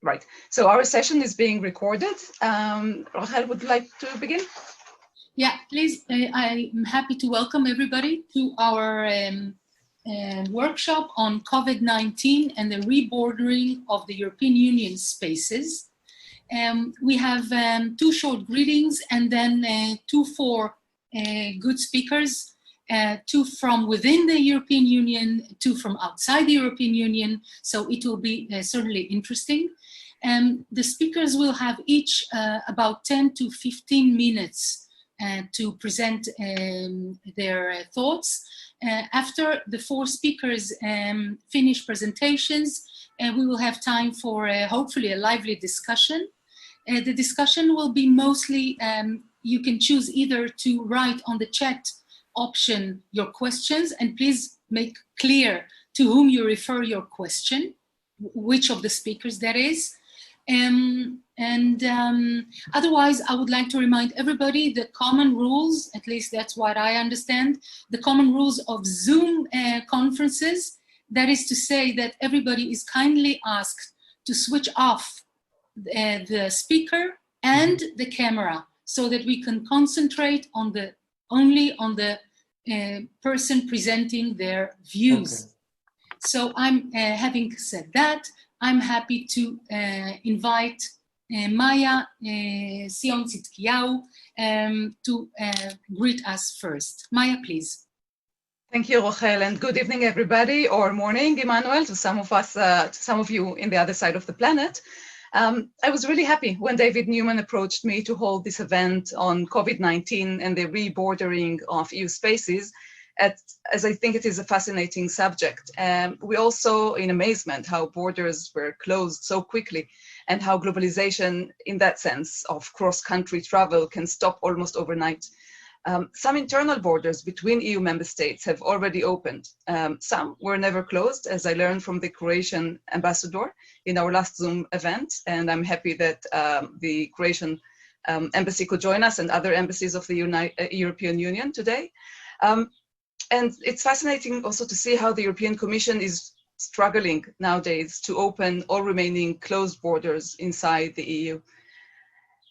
Right. So our session is being recorded. Rachel, would you like to begin? Yeah, please. I'm happy to welcome everybody to our workshop on COVID-19 and the rebordering of the European Union spaces. We have two short greetings and then four good speakers, two from within the European Union, two from outside the European Union. So it will be certainly interesting. The speakers will have each about 10 to 15 minutes to present their thoughts. After the four speakers finish presentations, we will have time for hopefully a lively discussion. The discussion will be mostly, you can choose either to write on the chat option your questions, and please make clear to whom you refer your question, which of the speakers that is. Otherwise, I would like to remind everybody the common rules, at least that's what I understand, the common rules of Zoom conferences. That is to say that everybody is kindly asked to switch off the speaker and the camera so that we can concentrate on only on the person presenting their views. Okay. So I'm having said that, I'm happy to invite Maya Sion-Tzidkiyahu to greet us first. Maya, please. Thank you, Rachel, and good evening, everybody, or morning, Emmanuel, to some of us, to some of you in the other side of the planet. I was really happy when David Newman approached me to hold this event on COVID-19 and the rebordering of EU spaces, as I think it is a fascinating subject. We also in amazement how borders were closed so quickly and how globalization in that sense of cross-country travel can stop almost overnight. Some internal borders between EU member states have already opened. Some were never closed, as I learned from the Croatian ambassador in our last Zoom event, and I'm happy that the Croatian embassy could join us and other embassies of the European Union today. And it's fascinating also to see how the European Commission is struggling nowadays to open all remaining closed borders inside the EU.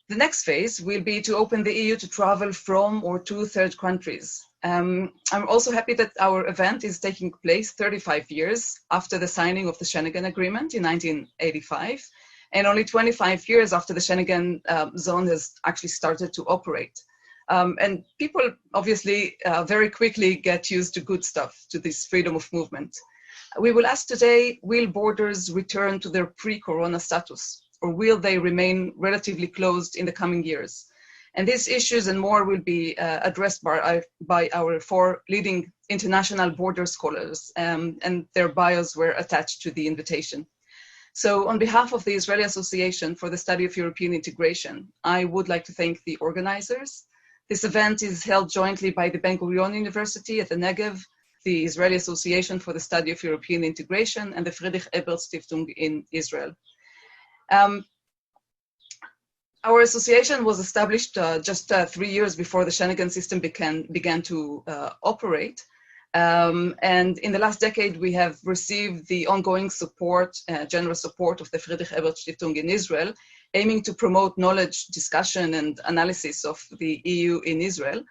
The next phase will be to open the EU to travel from or to third countries. I'm also happy that our event is taking place 35 years after the signing of the Schengen Agreement in 1985, and only 25 years after the Schengen zone has actually started to operate. And people obviously very quickly get used to good stuff, to this freedom of movement. We will ask today, will borders return to their pre-corona status, or will they remain relatively closed in the coming years? And these issues and more will be addressed by our four leading international border scholars, and their bios were attached to the invitation. So on behalf of the Israeli Association for the Study of European Integration, I would like to thank the organizers. This event is held jointly by the Ben-Gurion University at the Negev, the Israeli Association for the Study of European Integration, and the Friedrich Ebert Stiftung in Israel. Our association was established just 3 years before the Schengen system began to operate. And in the last decade, we have received the ongoing support, generous support of the Friedrich Ebert Stiftung in Israel, aiming to promote knowledge, discussion, and analysis of the EU in Israel.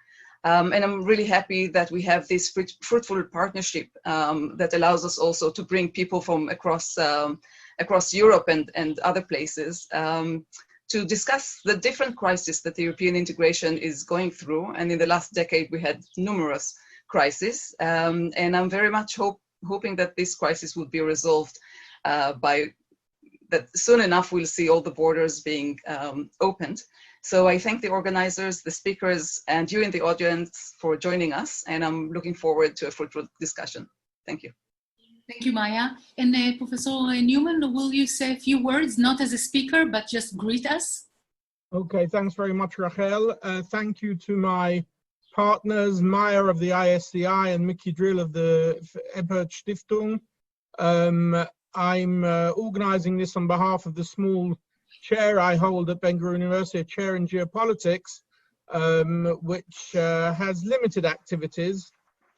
And I'm really happy that we have this fruitful partnership that allows us also to bring people from across Europe and other places to discuss the different crises that the European integration is going through. And in the last decade, we had numerous crises. And I'm very much hoping that this crisis will be resolved that soon enough we'll see all the borders being opened. So I thank the organizers, the speakers, and you in the audience for joining us. And I'm looking forward to a fruitful discussion. Thank you. Thank you, Maya. And Professor Newman, will you say a few words, not as a speaker, but just greet us? Okay, thanks very much, Rachel. Thank you to my partners, Maya of the ISCI and Mickey Drill of the Ebert Stiftung. I'm organizing this on behalf of the small chair I hold at Ben-Gurion University, a chair in geopolitics, which has limited activities.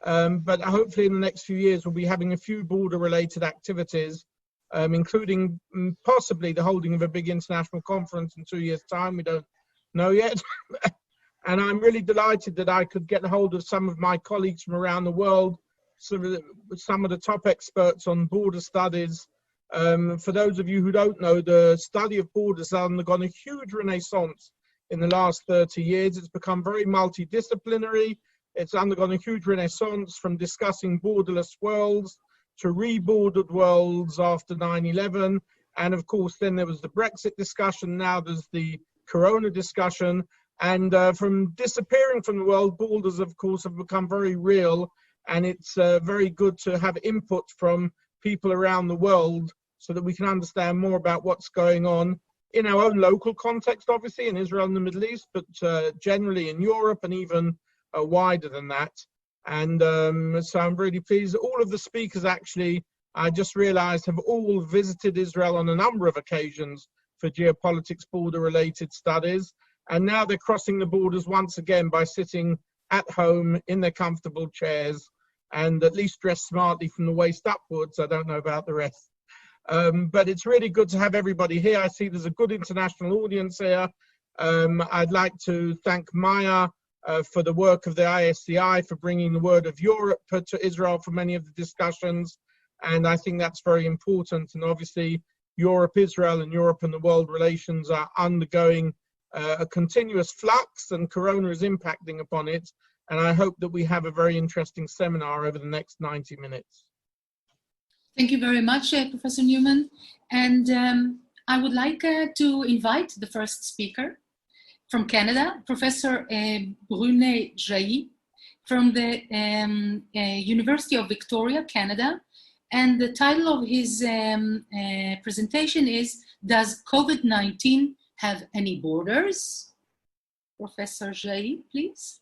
But hopefully in the next few years, we'll be having a few border-related activities including possibly the holding of a big international conference in 2 years' time. We don't know yet. And I'm really delighted that I could get hold of some of my colleagues from around the world, some of the top experts on border studies. For those of you who don't know, the study of borders has undergone a huge renaissance in the last 30 years. It's become very multidisciplinary. It's undergone a huge renaissance from discussing borderless worlds to rebordered worlds after 9/11. And of course, then there was the Brexit discussion. Now there's the Corona discussion. And from disappearing from the world, borders, of course, have become very real. And it's very good to have input from people around the world so that we can understand more about what's going on in our own local context, obviously, in Israel and the Middle East, but generally in Europe and even wider than that. And so I'm really pleased. All of the speakers, actually, I just realized, have all visited Israel on a number of occasions for geopolitics border-related studies. And now they're crossing the borders once again by sitting at home in their comfortable chairs and at least dressed smartly from the waist upwards. I don't know about the rest. But it's really good to have everybody here. I see there's a good international audience here. I'd like to thank Maya for the work of the ISCI for bringing the word of Europe to Israel for many of the discussions. And I think that's very important. And obviously, Europe, Israel, and Europe and the world relations are undergoing a continuous flux, and Corona is impacting upon it. And I hope that we have a very interesting seminar over the next 90 minutes. Thank you very much, Professor Newman. And I would like to invite the first speaker from Canada, Professor Brunet Jailly, from the University of Victoria, Canada. And the title of his presentation is, Does COVID-19 have any borders? Professor Jailly, please.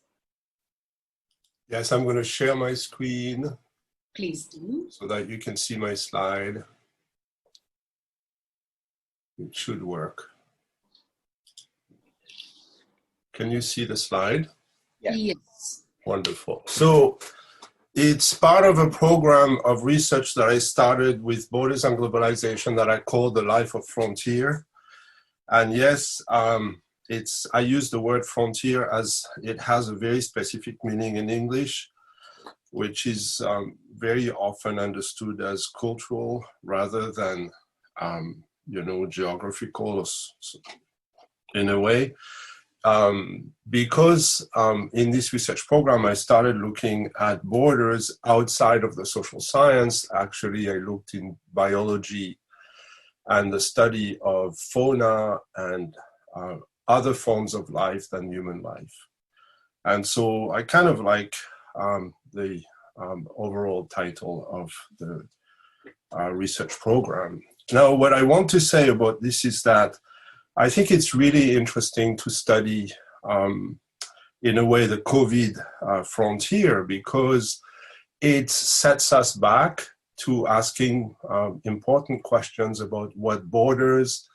Yes, I'm going to share my screen. Please do. So that you can see my slide. It should work. Can you see the slide? Yes. Wonderful. So it's part of a program of research that I started with Borders and Globalization that I call the Life of Frontier. And yes, I use the word frontier as it has a very specific meaning in English, which is very often understood as cultural rather than, geographical in a way. Because in this research program, I started looking at borders outside of the social science. Actually, I looked in biology and the study of fauna and other forms of life than human life. And so I kind of like the overall title of the research program. Now, what I want to say about this is that I think it's really interesting to study, in a way, the COVID frontier, because it sets us back to asking important questions about what borders,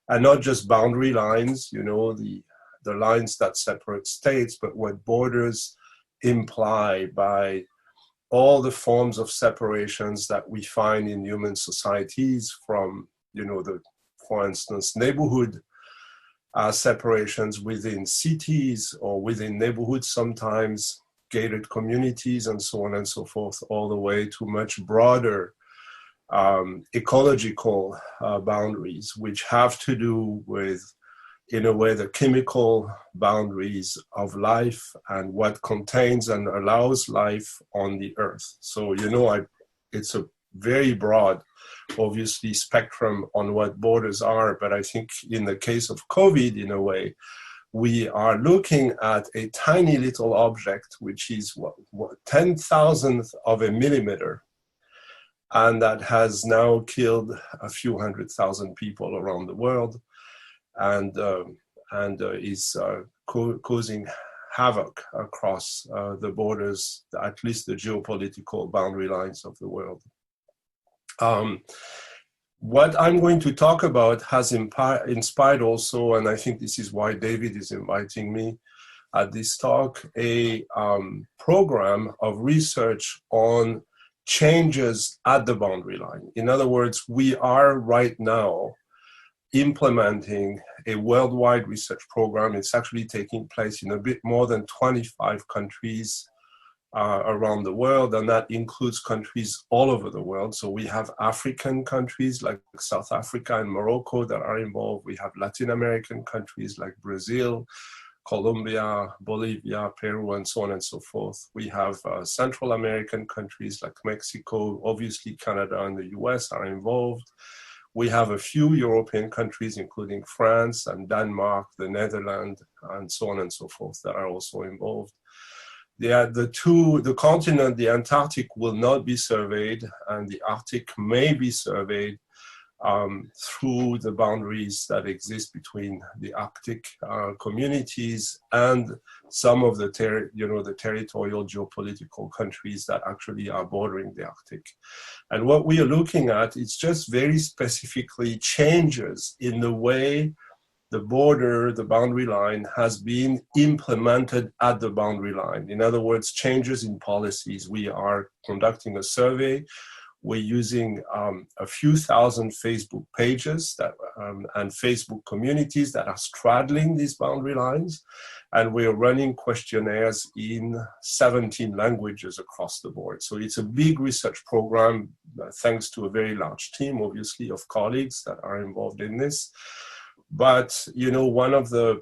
and not just boundary lines, the lines that separate states, but what borders imply by all the forms of separations that we find in human societies from, for instance, neighborhood separations within cities or within neighborhoods, sometimes gated communities and so on and so forth, all the way to much broader ecological boundaries, which have to do with, in a way, the chemical boundaries of life and what contains and allows life on the earth. So, it's a very broad, obviously, spectrum on what borders are, but I think in the case of COVID, in a way, we are looking at a tiny little object, which is what 10,000th of a millimeter, and that has now killed a few 100,000 people around the world, and is causing havoc across the borders, at least the geopolitical boundary lines of the world. What I'm going to talk about has inspired also, and I think this is why David is inviting me at this talk, a program of research on changes at the boundary line. In other words, we are right now implementing a worldwide research program. It's actually taking place in a bit more than 25 countries around the world, and that includes countries all over the world. So we have African countries like South Africa and Morocco that are involved. We have Latin American countries like Brazil, Colombia, Bolivia, Peru, and so on and so forth. We have Central American countries like Mexico, obviously Canada and the US are involved. We have a few European countries, including France and Denmark, the Netherlands, and so on and so forth, that are also involved. The continent, the Antarctic, will not be surveyed, and the Arctic may be surveyed through the boundaries that exist between the Arctic communities and some of the territorial geopolitical countries that actually are bordering the Arctic. And what we are looking at is just very specifically changes in the way the border, the boundary line, has been implemented at the boundary line. In other words, changes in policies. We are conducting a survey. We're using a few thousand Facebook pages that, and Facebook communities that are straddling these boundary lines. And we're running questionnaires in 17 languages across the board. So it's a big research program, thanks to a very large team, obviously, of colleagues that are involved in this. But, you know, one of the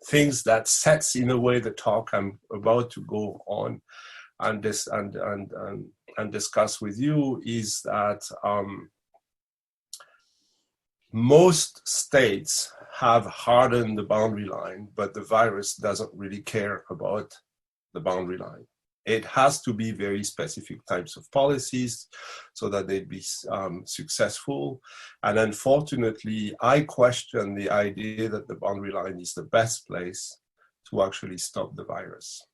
things that sets in a way the talk I'm about to go on and discuss with you is that most states have hardened the boundary line, but the virus doesn't really care about the boundary line. It has to be very specific types of policies so that they'd be successful. And unfortunately, I question the idea that the boundary line is the best place to actually stop the virus.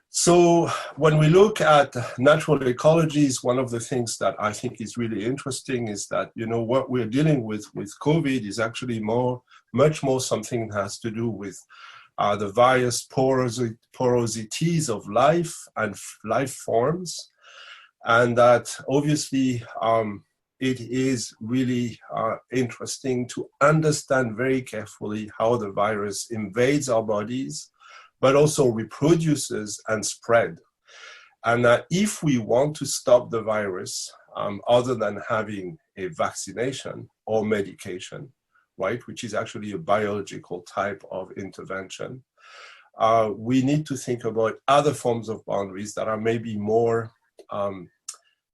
So when we look at natural ecologies, one of the things that I think is really interesting is that, you know, what we're dealing with COVID is actually much more something that has to do with the various porosities of life and life forms. And that obviously it is really interesting to understand very carefully how the virus invades our bodies, but also reproduces and spread. And that if we want to stop the virus, other than having a vaccination or medication, right, which is actually a biological type of intervention, we need to think about other forms of boundaries that are maybe more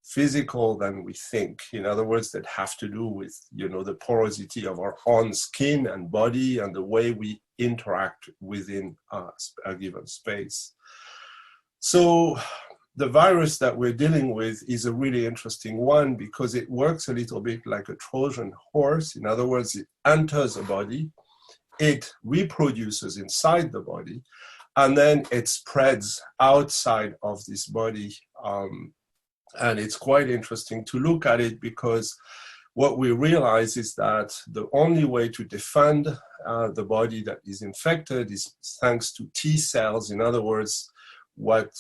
physical than we think. In other words, that have to do with, you know, the porosity of our own skin and body and the way we interact within a given space. So the virus that we're dealing with is a really interesting one because it works a little bit like a Trojan horse. In other words, it enters a body, it reproduces inside the body, and then it spreads outside of this body. And it's quite interesting to look at it because what we realize is that the only way to defend the body that is infected is thanks to T cells. In other words, what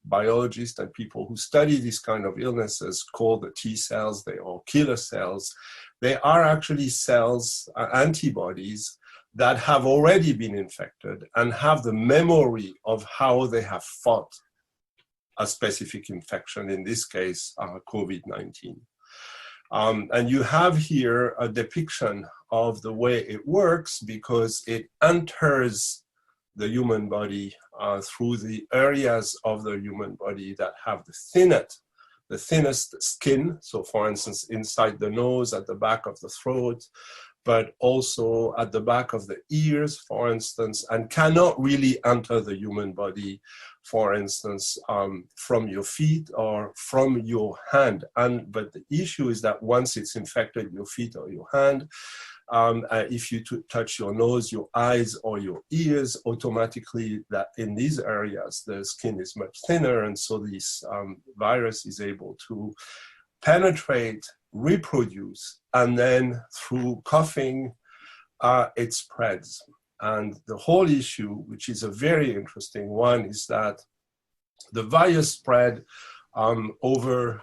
biologists and people who study these kind of illnesses call the T cells, they are killer cells. They are actually cells, antibodies, that have already been infected and have the memory of how they have fought a specific infection, in this case, COVID-19. And you have here a depiction of the way it works because it enters the human body through the areas of the human body that have the thinnest skin. So for instance, inside the nose, at the back of the throat, but also at the back of the ears, for instance, and cannot really enter the human body, for instance, from your feet or from your hand. But the issue is that once it's infected your feet or your hand, if you touch your nose, your eyes, or your ears, automatically that in these areas, the skin is much thinner. And so this virus is able to penetrate, reproduce, and then through coughing, it spreads. And the whole issue, which is a very interesting one, is that the virus spread over,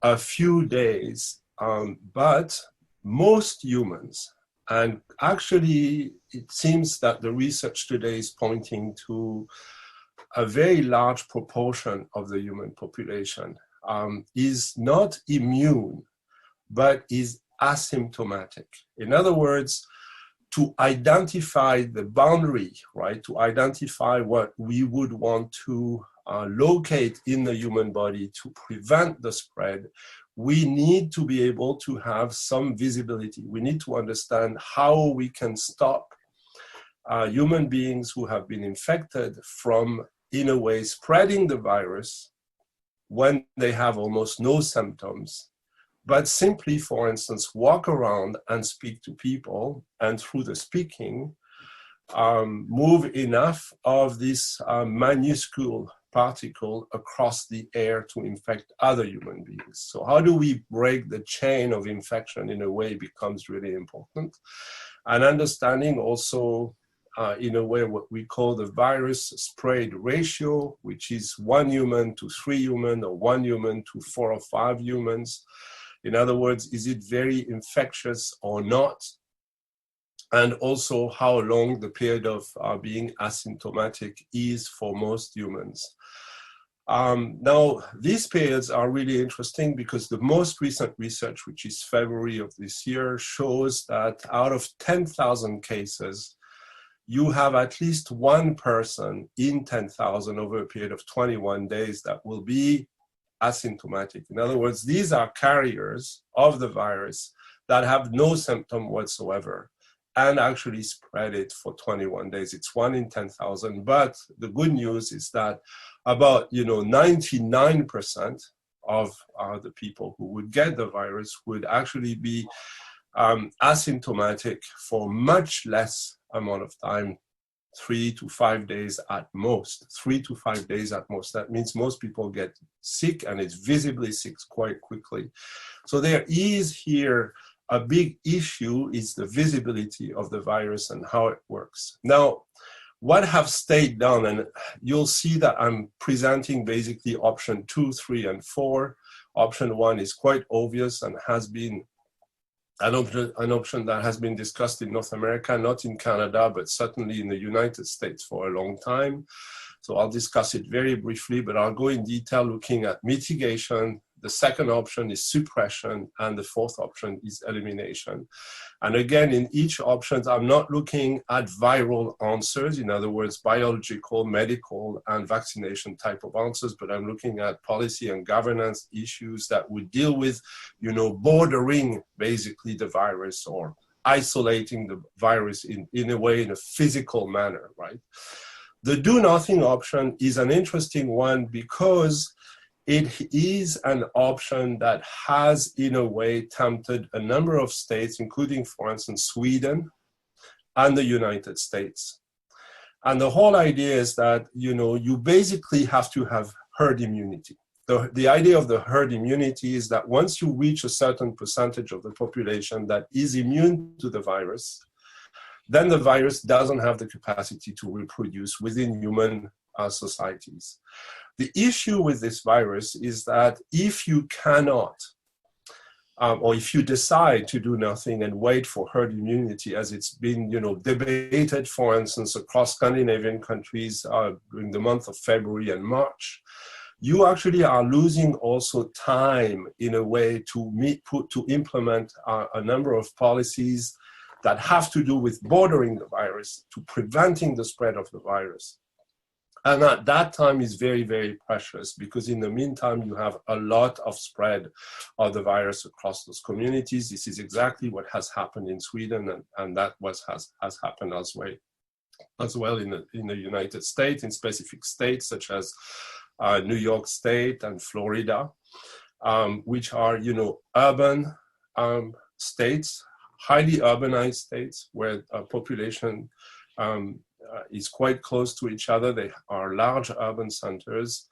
a few days. But most humans, and actually it seems that the research today is pointing to a very large proportion of the human population, is not immune, but is asymptomatic. In other words, to identify the boundary, right, to identify what we would want to locate in the human body to prevent the spread, we need to be able to have some visibility. We need to understand how we can stop human beings who have been infected from, in a way, spreading the virus when they have almost no symptoms, but simply, for instance, walk around and speak to people, and through the speaking, move enough of this minuscule particle across the air to infect other human beings. So how do we break the chain of infection in a way becomes really important. And understanding also, in a way, what we call the virus spread ratio, which is 1 human to 3 human, or 1 human to 4 or 5 humans. In other words, is it very infectious or not? And also how long the period of being asymptomatic is for most humans. Now, these periods are really interesting because the most recent research, which is February of this year, shows that out of 10,000 cases, you have at least 1 person in 10,000 over a period of 21 days that will be asymptomatic. In other words, these are carriers of the virus that have no symptom whatsoever and actually spread it for 21 days. It's 1 in 10,000. But the good news is that about 99% of the people who would get the virus would actually be asymptomatic for much less amount of time, 3 to 5 days at most. 3 to 5 days at most. That means most people get sick, and it's visibly sick quite quickly. So there is here a big issue, is the visibility of the virus and how it works. Now, what have stayed done, and you'll see that I'm presenting basically option 2, 3, and 4. Option 1 is quite obvious and has been an option that has been discussed in North America, not in Canada, but certainly in the United States for a long time. So I'll discuss it very briefly, but I'll go in detail looking at mitigation. The second option is suppression, and the fourth option is elimination. And again, in each option, I'm not looking at viral answers, in other words, biological, medical, and vaccination type of answers, but I'm looking at policy and governance issues that would deal with, bordering basically the virus, or isolating the virus in a way, in a physical manner, right? The do nothing option is an interesting one because it is an option that has, in a way, tempted a number of states, including, for instance, Sweden and the United States. And the whole idea is that, you basically have to have herd immunity. The idea of the herd immunity is that once you reach a certain percentage of the population that is immune to the virus, then the virus doesn't have the capacity to reproduce within human societies. The issue with this virus is that if you cannot, or if you decide to do nothing and wait for herd immunity, as it's been, debated, for instance, across Scandinavian countries during the month of February and March, you actually are losing also time in a way to implement a number of policies that have to do with bordering the virus, to preventing the spread of the virus. And at that time is very, very precious, because in the meantime, you have a lot of spread of the virus across those communities. This is exactly what has happened in Sweden, and that has happened as well in the United States, in specific states such as New York State and Florida, which are, urban states, highly urbanized states where population is quite close to each other. They are large urban centers.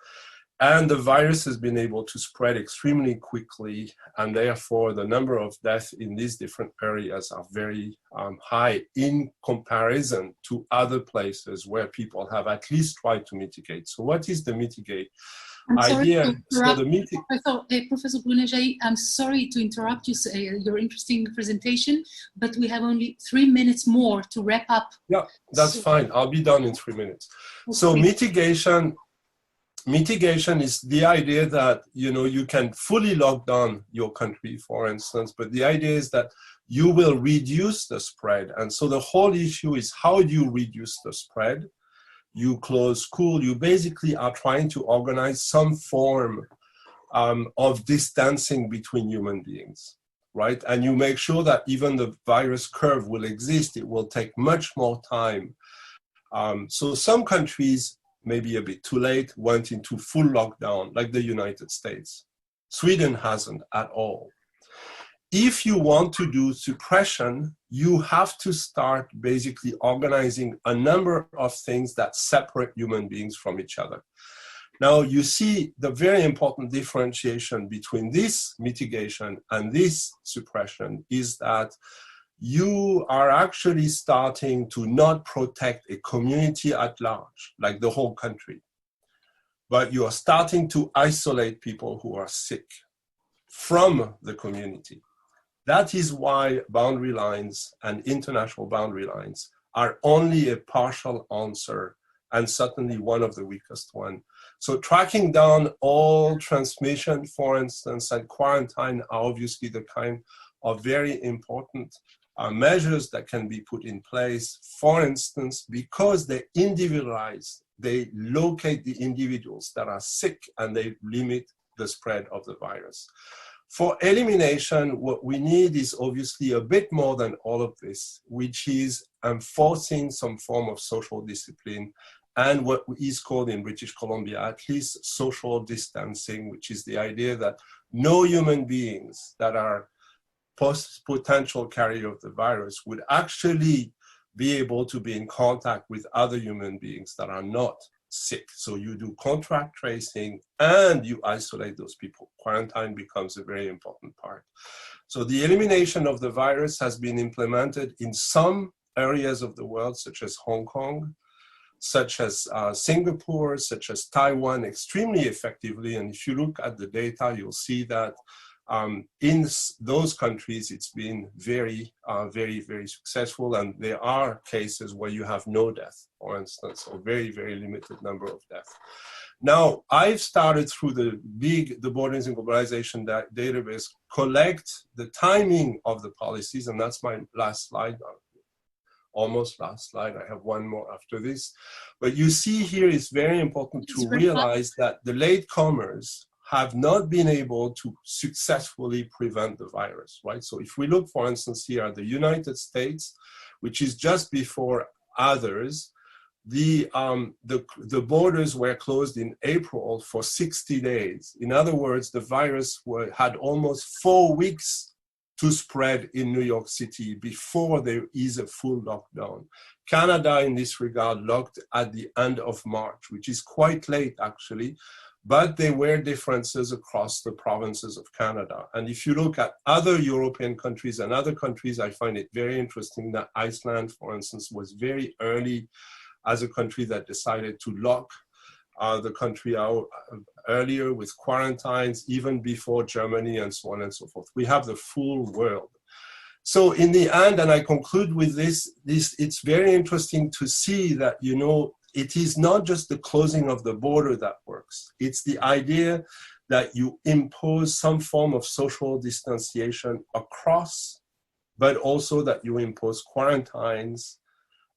And the virus has been able to spread extremely quickly, and therefore the number of deaths in these different areas are very high in comparison to other places where people have at least tried to mitigate. So what is the mitigate idea? So the Professor Brunejai, I'm sorry to interrupt you, your interesting presentation, but we have only 3 minutes more to wrap up. Yeah, that's fine. I'll be done in 3 minutes. Okay. So mitigation is the idea that, you know, you can fully lock down your country, for instance, but the idea is that you will reduce the spread. And so the whole issue is, how do you reduce the spread? You close school, you basically are trying to organize some form of distancing between human beings, right? And you make sure that even the virus curve will exist, it will take much more time. So some countries, maybe a bit too late, went into full lockdown, like the United States. Sweden hasn't at all. If you want to do suppression, you have to start basically organizing a number of things that separate human beings from each other. Now, you see the very important differentiation between this mitigation and this suppression is that you are actually starting to not protect a community at large, like the whole country, but you are starting to isolate people who are sick from the community. That is why boundary lines and international boundary lines are only a partial answer, and certainly one of the weakest one. So tracking down all transmission, for instance, and quarantine are obviously the kind of very important measures that can be put in place, for instance, because they individualize, they locate the individuals that are sick and they limit the spread of the virus. For elimination, what we need is obviously a bit more than all of this, which is enforcing some form of social discipline and what is called in British Columbia, at least social distancing, which is the idea that no human beings that are potential carrier of the virus would actually be able to be in contact with other human beings that are not sick. So you do contact tracing and you isolate those people. Quarantine becomes a very important part. So the elimination of the virus has been implemented in some areas of the world, such as Hong Kong, such as Singapore, such as Taiwan, extremely effectively. And if you look at the data, you'll see that in those countries, it's been very, very successful. And there are cases where you have no death, for instance, or very, very limited number of deaths. Now, I've started through the Borders and Globalization database, collect the timing of the policies, and that's my last slide, almost last slide. I have one more after this. But you see here, it's very important to realize that the latecomers have not been able to successfully prevent the virus, right? So if we look, for instance, here at the United States, which is just before others, the borders were closed in April for 60 days. In other words, the virus had almost 4 weeks to spread in New York City before there is a full lockdown. Canada, in this regard, locked at the end of March, which is quite late, actually. But there were differences across the provinces of Canada. And if you look at other European countries and other countries, I find it very interesting that Iceland, for instance, was very early as a country that decided to lock the country out earlier with quarantines, even before Germany and so on and so forth. We have the full world. So in the end, and I conclude with this, it's very interesting to see that, you know, it is not just the closing of the border that works. It's the idea that you impose some form of social distanciation across, but also that you impose quarantines,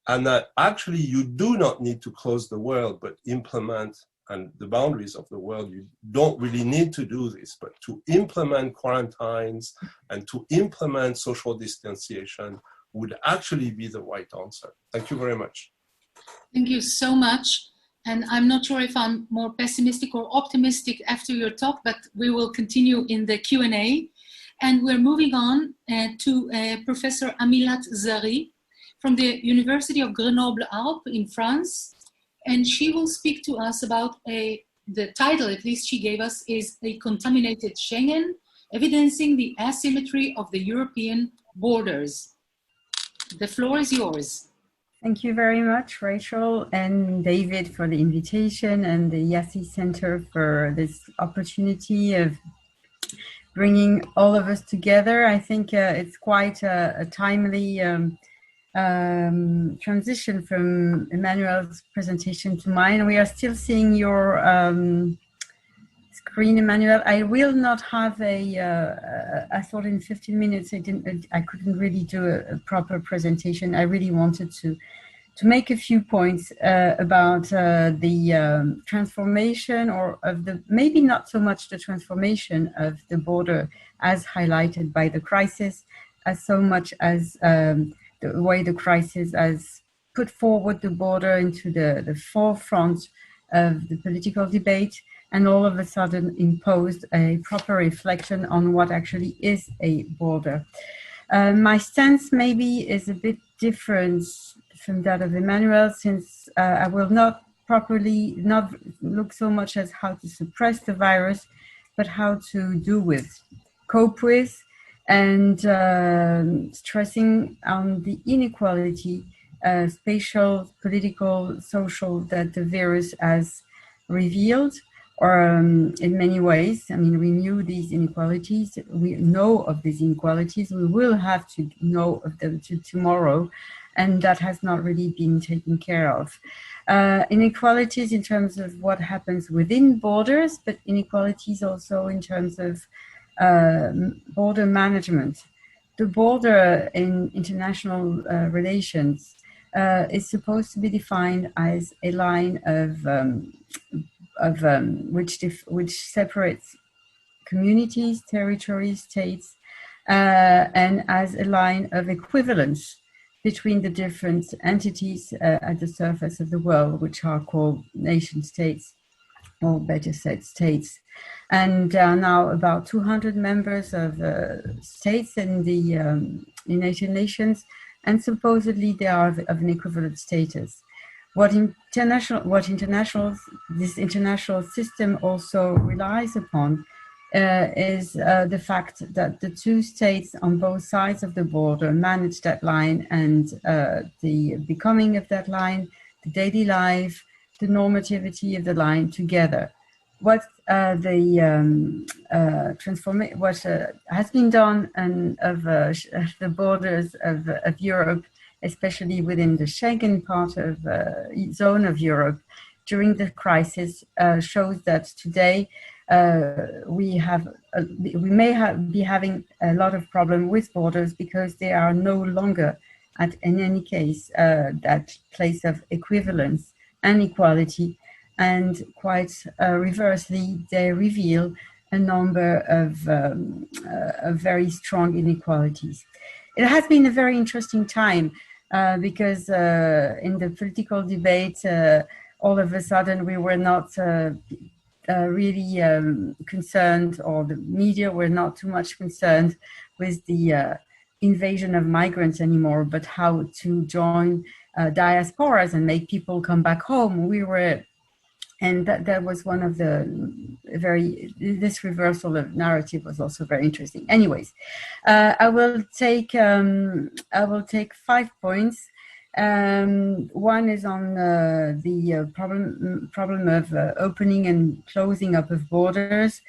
and that actually you do not need to close the world, but implement and the boundaries of the world. You don't really need to do this, but to implement quarantines and to implement social distanciation would actually be the right answer. Thank you very much. Thank you so much. And I'm not sure if I'm more pessimistic or optimistic after your talk, but we will continue in the Q&A. And we're moving on to Professor Amilat Zari from the University of Grenoble-Alpes in France. And she will speak to us about a the title, at least she gave us, is A Contaminated Schengen, Evidencing the Asymmetry of the European Borders. The floor is yours. Thank you very much, Rachel and David, for the invitation, and the Yassi Center for this opportunity of bringing all of us together. I think it's quite a timely transition from Emmanuel's presentation to mine. We are still seeing your screen, Emmanuel. I will not have I thought in 15 minutes I couldn't really do a proper presentation. I really wanted to make a few points about the transformation, or of the, maybe not so much the transformation of the border as highlighted by the crisis, as so much as the way the crisis has put forward the border into the forefront of the political debate, and all of a sudden imposed a proper reflection on what actually is a border. My stance maybe is a bit different from that of Emmanuel, since I will not look so much as how to suppress the virus, but how to cope with, and stressing on the inequality, spatial, political, social, that the virus has revealed, or in many ways. I mean, we knew these inequalities, we know of these inequalities, we will have to know of them tomorrow, and that has not really been taken care of. Inequalities in terms of what happens within borders, but inequalities also in terms of border management. The border in international relations is supposed to be defined as a line which separates communities, territories, states, and as a line of equivalence between the different entities at the surface of the world, which are called nation states, or better said, states. And there are now about 200 members of states in the United Nations, and supposedly they are of an equivalent status. This international system also relies upon is the fact that the two states on both sides of the border manage that line, and the becoming of that line, the daily life, the normativity of the line together. What has been done of the borders of Europe, especially within the Schengen part of zone of Europe during the crisis, shows that today we may be having a lot of problem with borders, because they are no longer, in any case, that place of equivalence and equality, and quite reversely, they reveal a number of very strong inequalities. It has been a very interesting time because in the political debate, all of a sudden we were not really concerned, or the media were not too much concerned with the invasion of migrants anymore, but how to join diasporas and make people come back home. And that was one of the this reversal of narrative was also very interesting. Anyways, I will take 5 points. One is on the problem of opening and closing up of borders.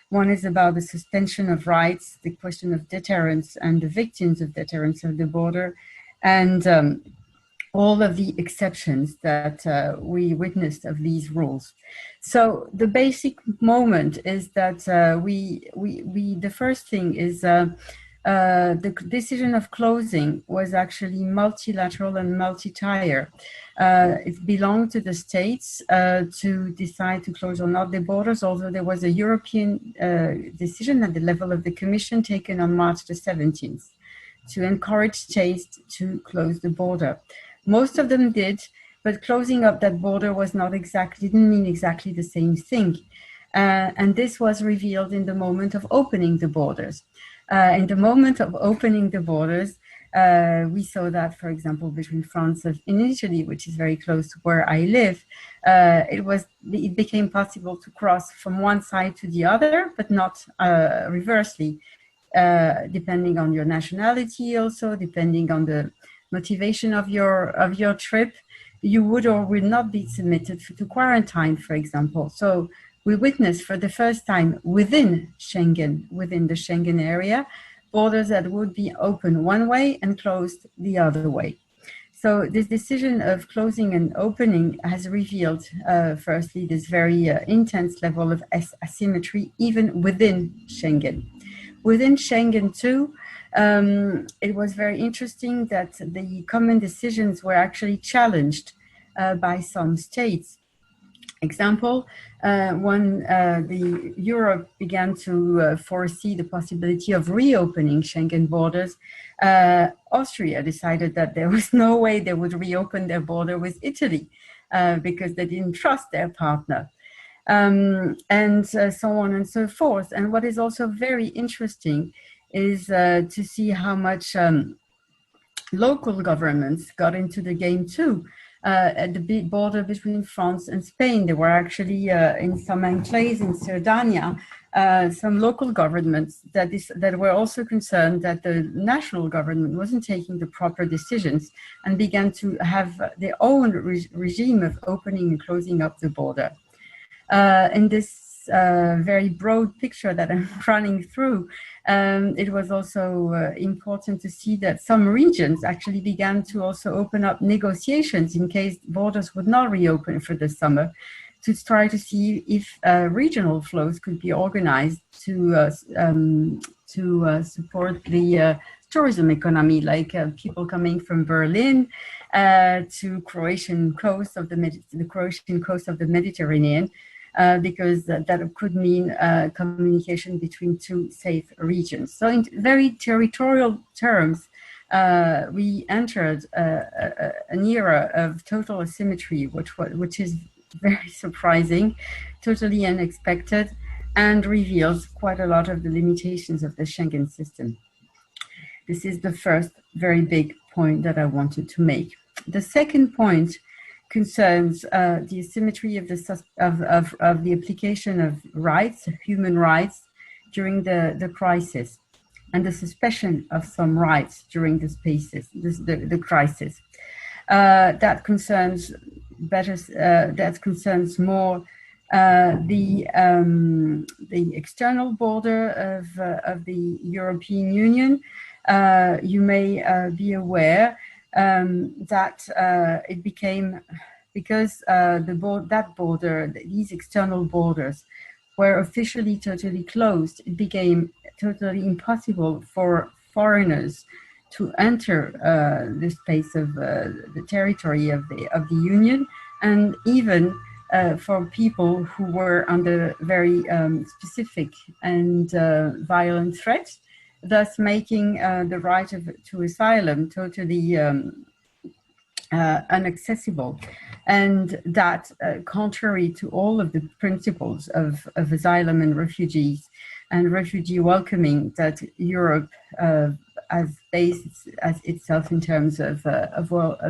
One is about the suspension of rights, the question of deterrence and the victims of deterrence of the border, and all of the exceptions that we witnessed of these rules. So the basic moment is that the first thing is the decision of closing was actually multilateral and multi-tier. It belonged to the states to decide to close or not the borders, although there was a European decision at the level of the Commission taken on March the 17th to encourage states to close the border. Most of them did, but closing up that border didn't mean exactly the same thing. And this was revealed in the moment of opening the borders. In the moment of opening the borders, We saw that, for example, between France and Italy, which is very close to where I live. It became possible to cross from one side to the other, but not reversely, depending on your nationality, also depending on the motivation of your trip. You would or would not be submitted to quarantine, for example. So we witnessed for the first time within Schengen, within the Schengen area, borders that would be open one way and closed the other way. So this decision of closing and opening has revealed, firstly, this very intense level of asymmetry, even within Schengen. Within Schengen too, it was very interesting that the common decisions were actually challenged by some states. Example, when the Europe began to foresee the possibility of reopening Schengen borders, Austria decided that there was no way they would reopen their border with Italy because they didn't trust their partner. And so on and so forth. And what is also very interesting is to see how much local governments got into the game too. At the border between France and Spain, there were actually in some enclaves in Sardinia, some local governments that were also concerned that the national government wasn't taking the proper decisions and began to have their own regime of opening and closing up the border. In this very broad picture that I'm running through, it was also important to see that some regions actually began to also open up negotiations in case borders would not reopen for the summer, to try to see if regional flows could be organized to support the tourism economy, like people coming from Berlin to Croatian coast of the Croatian coast of the Mediterranean. Because that could mean communication between two safe regions. So in very territorial terms, we entered an era of total asymmetry, which is very surprising, totally unexpected, and reveals quite a lot of the limitations of the Schengen system. This is the first very big point that I wanted to make. The second point concerns the asymmetry of the application of rights, human rights, during the crisis, and the suspension of some rights during the crisis. That concerns more the external border of the European Union. You may be aware that it became, because these external borders were officially totally closed, it became totally impossible for foreigners to enter the space of the territory of the Union, and even for people who were under very specific and violent threats, thus making the right to asylum totally inaccessible. And that, contrary to all of the principles of asylum and refugee welcoming that Europe has based itself in terms of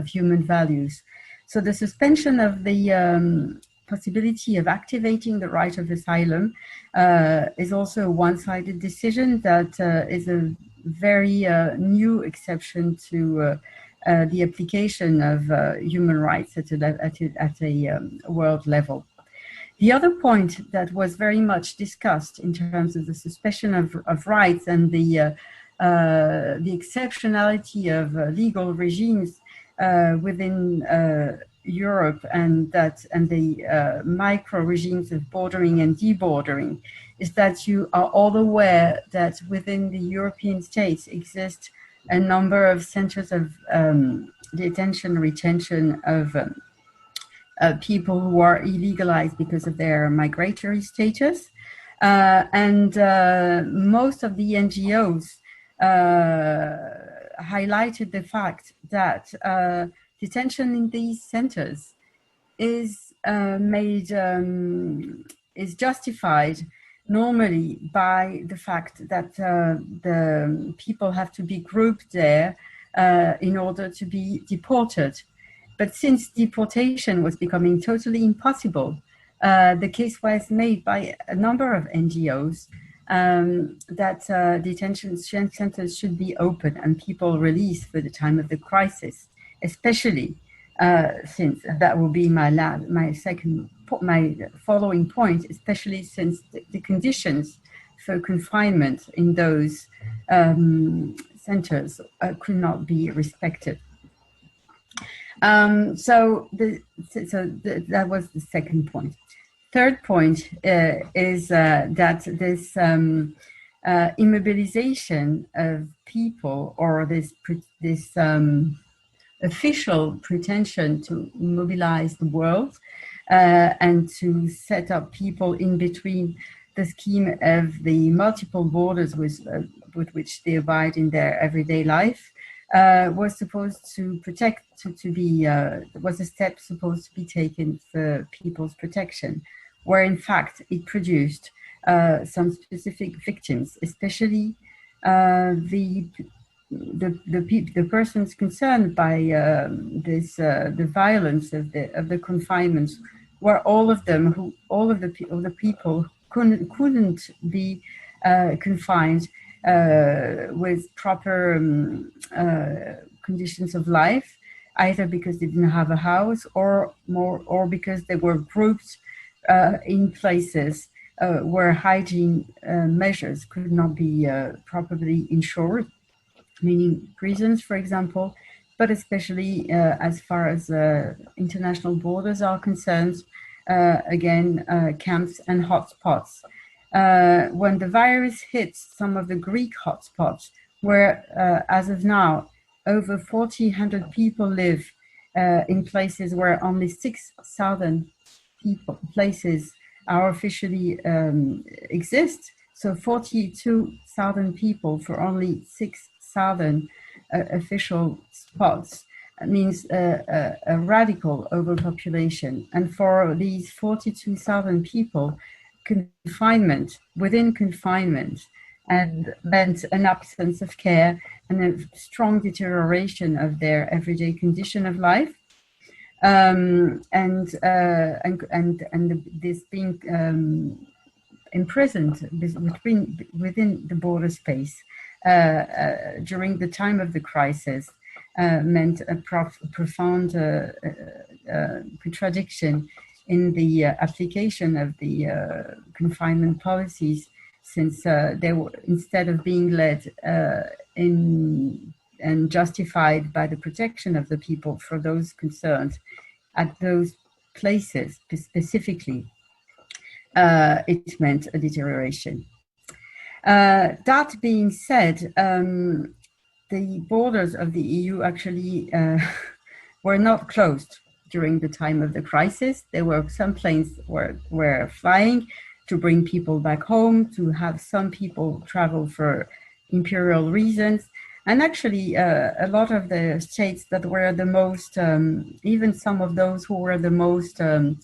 human values. So the suspension of the possibility of activating the right of asylum is also a one-sided decision that is a very new exception to the application of human rights at a world level. The other point that was very much discussed in terms of the suspension of rights and the exceptionality of legal regimes within Europe and the micro regimes of bordering and debordering is that you are all aware that within the European states exist a number of centers of detention, retention of people who are illegalized because of their migratory status. And most of the NGOs highlighted the fact that detention in these centers is justified normally by the fact that the people have to be grouped there in order to be deported. But since deportation was becoming totally impossible, the case was made by a number of NGOs that detention centers should be open and people released for the time of the crisis, especially since that will be my following point, especially since the conditions for confinement in those centers could not be respected. So that was the second point. Third point is that this immobilization of people, or this official pretension to mobilize the world and to set up people in between the scheme of the multiple borders with which they abide in their everyday life, was supposed to protect, was a step supposed to be taken for people's protection, where in fact it produced some specific victims, especially the persons concerned by the violence of the confinement, were all of the people who couldn't be confined with proper conditions of life, either because they didn't have a house or because they were grouped in places where hygiene measures could not be properly ensured, meaning prisons, for example, but especially as far as international borders are concerned, again, camps and hotspots. When the virus hit some of the Greek hotspots, where as of now, over 1,400 people live in places where only 6,000 places are officially exist. So 42,000 people for only 6,000 official spots. That means a radical overpopulation. And for these 42,000 people, confinement within confinement and meant an absence of care and a strong deterioration of their everyday condition of life, and this being imprisoned within the border space during the time of the crisis meant a profound contradiction in the application of the confinement policies, since they were, instead of being led in and justified by the protection of the people for those concerned at those places specifically, it meant a deterioration. That being said, the borders of the EU actually were not closed during the time of the crisis. There were some planes were flying to bring people back home, to have some people travel for imperial reasons. And actually, a lot of the states that were the most, even some of those who were the most, were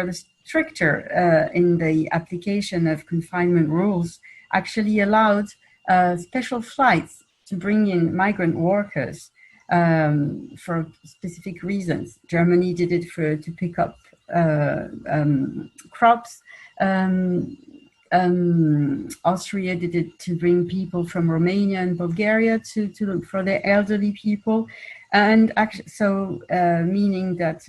the stricter in the application of confinement rules, actually allowed special flights to bring in migrant workers for specific reasons. Germany did it to pick up crops. Austria did it to bring people from Romania and Bulgaria to look for their elderly people, and actually, so meaning that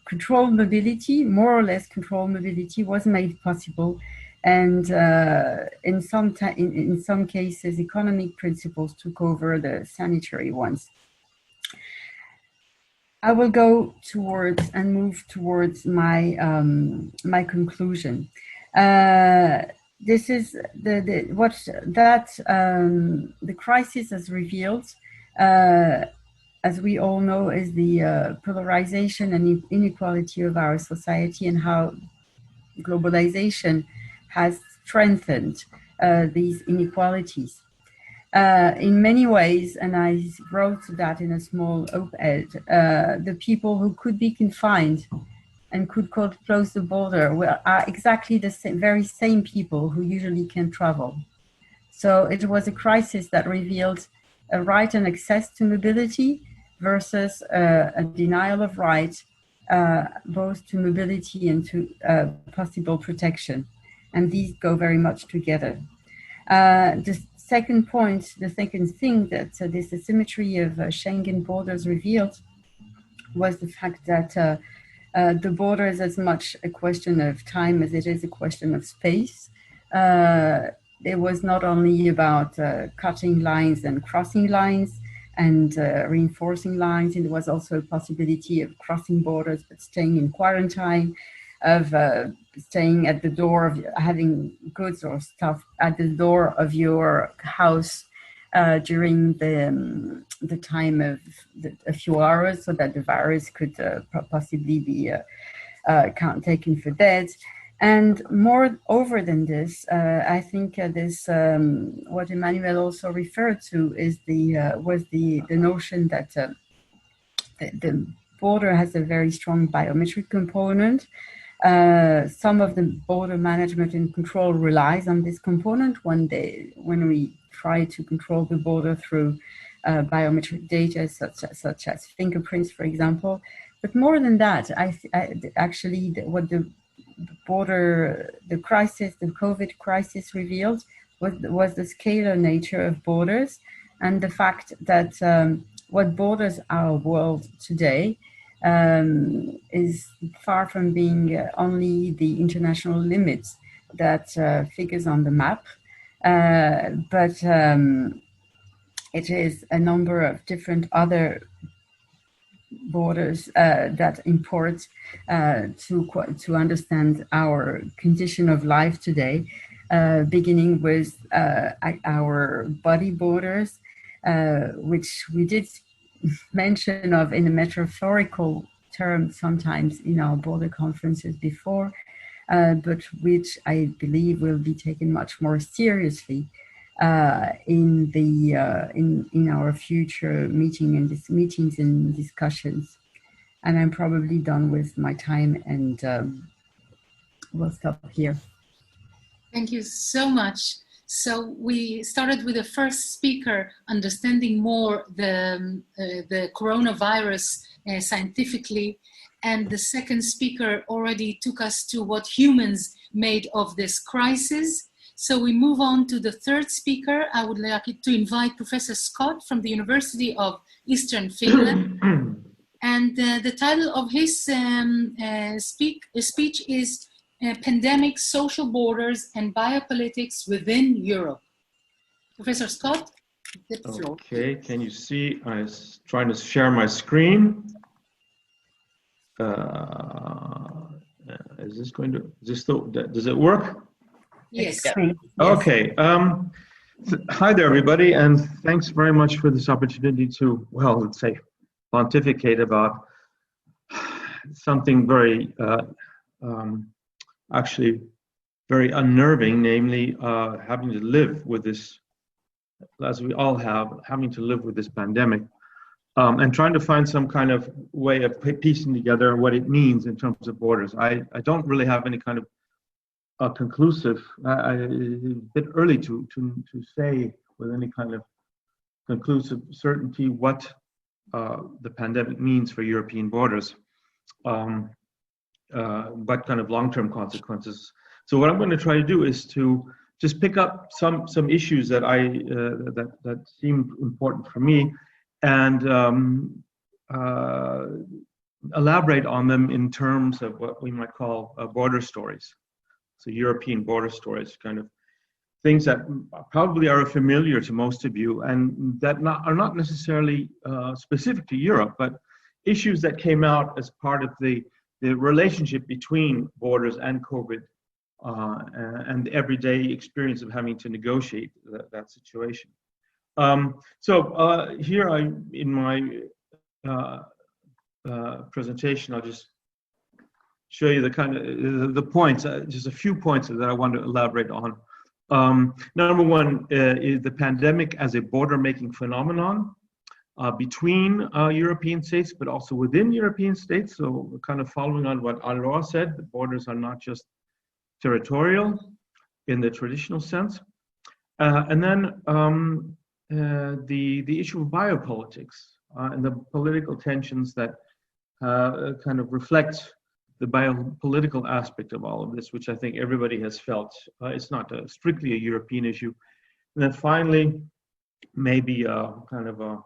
controlled mobility, more or less controlled mobility, was made possible, and in some cases, economic principles took over the sanitary ones. I will go towards and move towards my my conclusion. This is the crisis has revealed, as we all know, is the polarization and inequality of our society, and how globalization has strengthened these inequalities. In many ways, and I wrote that in a small op-ed, the people who could be confined and could close the border are exactly the very same people who usually can travel. So it was a crisis that revealed a right and access to mobility versus a denial of right, both to mobility and to possible protection. And these go very much together. The second point, the second thing that this asymmetry of Schengen borders revealed was the fact that the border is as much a question of time as it is a question of space. It was not only about cutting lines and crossing lines and reinforcing lines. It was also a possibility of crossing borders but staying in quarantine, of staying at the door of having goods or stuff at the door of your house during the time of a few hours, so that the virus could possibly be taken for dead. And more over than this, I think this what Emmanuel also referred to is was the notion that the border has a very strong biometric component. Some of the border management and control relies on this component when we try to control the border through biometric data such as fingerprints, for example. But more than that, actually what the crisis, the COVID crisis revealed was the scalar nature of borders, and the fact that what borders our world today is far from being only the international limits that figures on the map, but it is a number of different other borders that import to understand our condition of life today, beginning with our body borders, which we did mention of in a metaphorical term sometimes in our border conferences before, but which I believe will be taken much more seriously in our future meetings and discussions. And I'm probably done with my time, and we'll stop here. Thank you so much. So we started with the first speaker understanding more the coronavirus scientifically, and the second speaker already took us to what humans made of this crisis. So we move on to the third speaker. I would like to invite Professor Scott from the University of Eastern Finland. And the title of his speech is Pandemic, Social Borders and Biopolitics Within Europe. Professor Scott, the floor. Okay, can you see? I was trying to share my screen. Does it work? Yes. Okay. Hi there, everybody, and thanks very much for this opportunity to, well, let's say, pontificate about something very, actually very unnerving, namely having to live with this, as we all have, having to live with this pandemic, and trying to find some kind of way of piecing together what it means in terms of borders. I don't really have any kind of conclusive, a bit early to say with any kind of conclusive certainty what the pandemic means for European borders, but kind of long-term consequences. So what I'm going to try to do is to just pick up some issues that that seem important for me, and elaborate on them in terms of what we might call border stories. So European border stories, kind of things that probably are familiar to most of you, and that are not necessarily specific to Europe, but issues that came out as part of the relationship between borders and COVID, and the everyday experience of having to negotiate that situation. So here in my presentation, I'll just show you the kind of the points, just a few points that I want to elaborate on. Number one is the pandemic as a border-making phenomenon between European states, but also within European states. So kind of following on what Alroa said, the borders are not just territorial in the traditional sense. And then the issue of biopolitics and the political tensions that kind of reflect the biopolitical aspect of all of this, which I think everybody has felt. It's not strictly a European issue. And then finally, maybe kind of a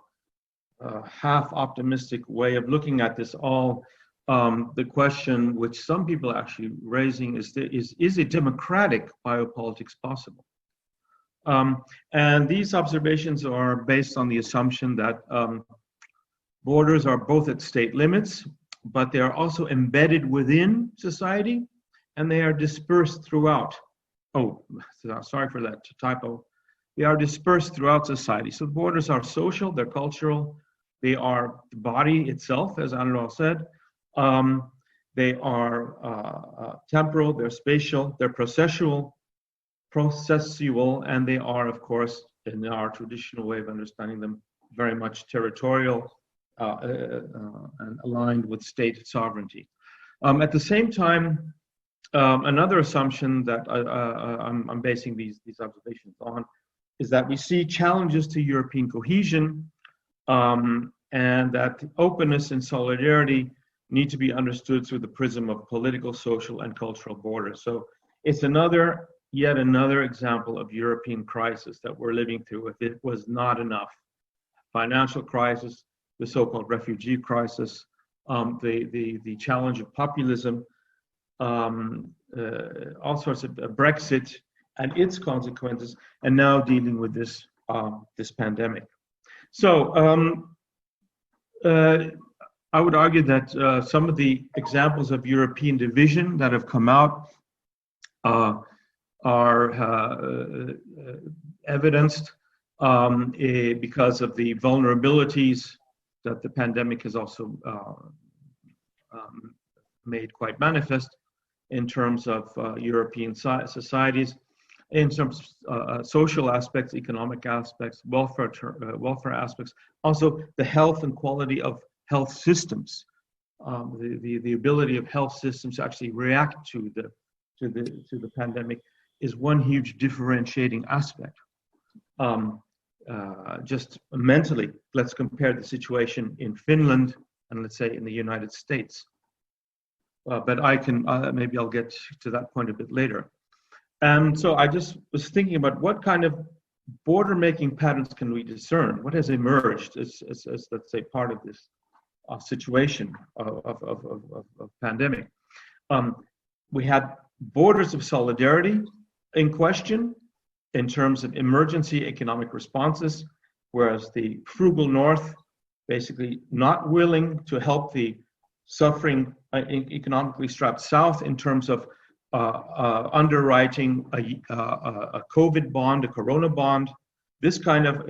half optimistic way of looking at this all, the question which some people are actually raising is a democratic biopolitics possible? And these observations are based on the assumption that borders are both at state limits, but they are also embedded within society, and they are dispersed throughout. Oh, sorry for that typo. They are dispersed throughout society. So the borders are social, they're cultural, they are the body itself, as Anurag said. They are temporal, they're spatial, they're processual, and they are, of course, in our traditional way of understanding them, very much territorial and aligned with state sovereignty. At the same time, another assumption that I'm basing these observations on is that we see challenges to European cohesion, and that openness and solidarity need to be understood through the prism of political, social, and cultural borders. So it's yet another example of European crisis that we're living through. If it was not enough, financial crisis, the so-called refugee crisis, the challenge of populism, all sorts of Brexit and its consequences, and now dealing with this this pandemic. So I would argue that some of the examples of European division that have come out are evidenced because of the vulnerabilities that the pandemic has also made quite manifest in terms of European societies, in terms of social aspects, economic aspects, welfare aspects, also the health and quality of health systems, the ability of health systems to actually react to the pandemic is one huge differentiating aspect. Just mentally, let's compare the situation in Finland and let's say in the United States. But I can, maybe I'll get to that point a bit later. And so I just was thinking about what kind of border making patterns can we discern? What has emerged as let's say, part of this situation of pandemic? We had borders of solidarity in question in terms of emergency economic responses, whereas the frugal North basically not willing to help the suffering economically strapped South in terms of underwriting a COVID bond, a Corona bond. This kind of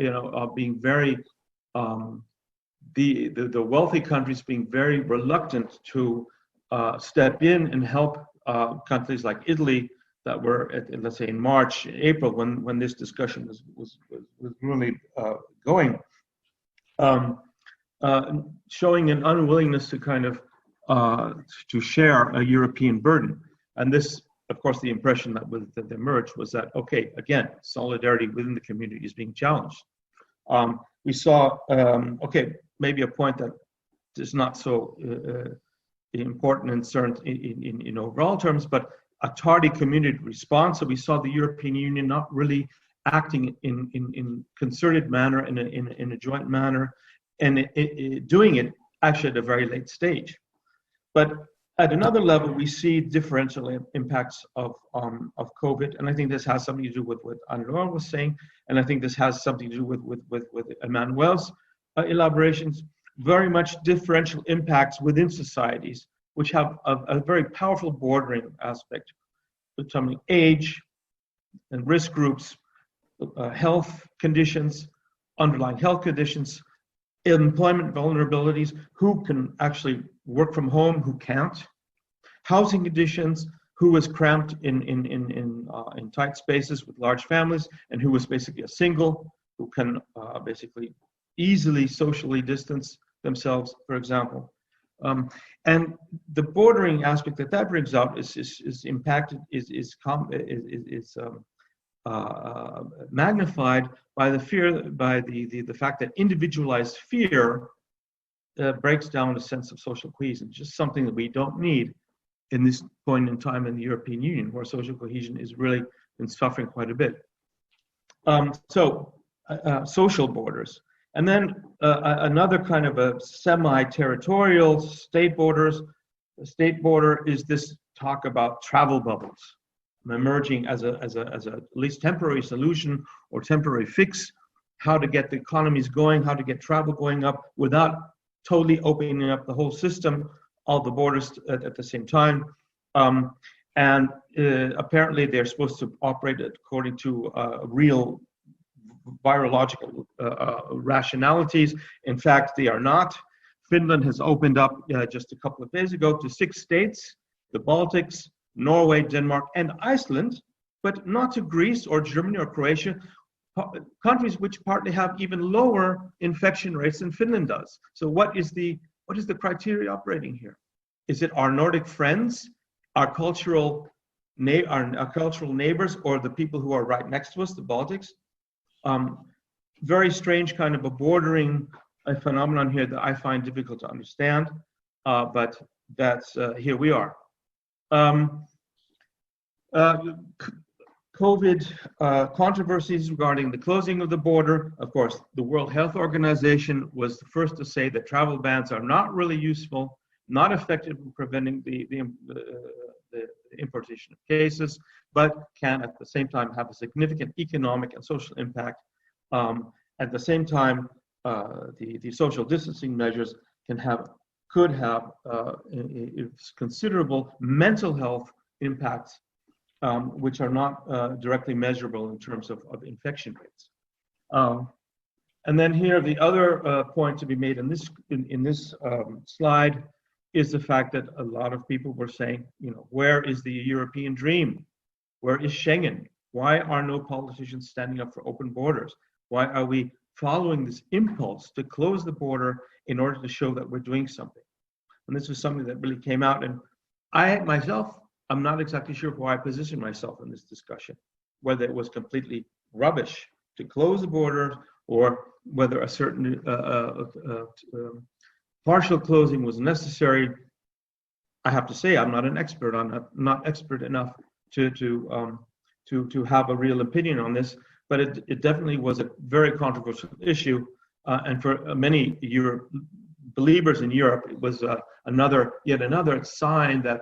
being very the wealthy countries being very reluctant to step in and help countries like Italy that were let's say in March, April, when this discussion was really going, showing an unwillingness to kind of to share a European burden. And this, of course, the impression that emerged was that, okay, again, solidarity within the community is being challenged. We saw, okay, maybe a point that is not so important and certain in overall terms, but a tardy community response. So we saw the European Union not really acting in concerted manner, in a joint manner, and doing it actually at a very late stage. But at another level, we see differential impacts of COVID, and I think this has something to do with what Anurag was saying, and I think this has something to do with Emmanuel's elaborations. Very much differential impacts within societies, which have a very powerful bordering aspect, determining age and risk groups, health conditions, underlying health conditions, employment vulnerabilities, who can actually work from home, who can't, housing conditions, who was cramped in tight spaces with large families, and who was basically a single, who can basically easily socially distance themselves, for example. And the bordering aspect that brings out is impacted, is magnified by the fear, by the fact that individualized fear breaks down a sense of social cohesion, just something that we don't need in this point in time in the European Union, where social cohesion is really been suffering quite a bit. Social borders. And then another kind of a semi-territorial state borders. The state border is this talk about travel bubbles emerging as a at least temporary solution or temporary fix, how to get the economies going, how to get travel going up without totally opening up the whole system, all the borders at the same time. Apparently they're supposed to operate according to real virological rationalities. In fact, they are not. Finland has opened up just a couple of days ago to 6 states, the Baltics, Norway, Denmark, and Iceland, but not to Greece or Germany or Croatia, countries which partly have even lower infection rates than Finland does. So what is the criteria operating here? Is it our Nordic friends, our cultural neighbors, or the people who are right next to us, the Baltics? Very strange kind of a bordering phenomenon here that I find difficult to understand, but that's here we are. COVID controversies regarding the closing of the border. Of course, the World Health Organization was the first to say that travel bans are not really useful, not effective in preventing the importation of cases, but can at the same time have a significant economic and social impact. At the same time, the social distancing measures could have considerable mental health impacts, which are not directly measurable in terms of infection rates. And then here, the other point to be made in this slide is the fact that a lot of people were saying, where is the European dream? Where is Schengen? Why are no politicians standing up for open borders? Why are we following this impulse to close the border in order to show that we're doing something? And this was something that really came out. And I myself, I'm not exactly sure why I positioned myself in this discussion, whether it was completely rubbish to close the border or whether a certain partial closing was necessary. I have to say I'm not an expert. I'm not expert enough to have a real opinion on this, but it definitely was a very controversial issue, and for many believers in Europe, it was yet another sign that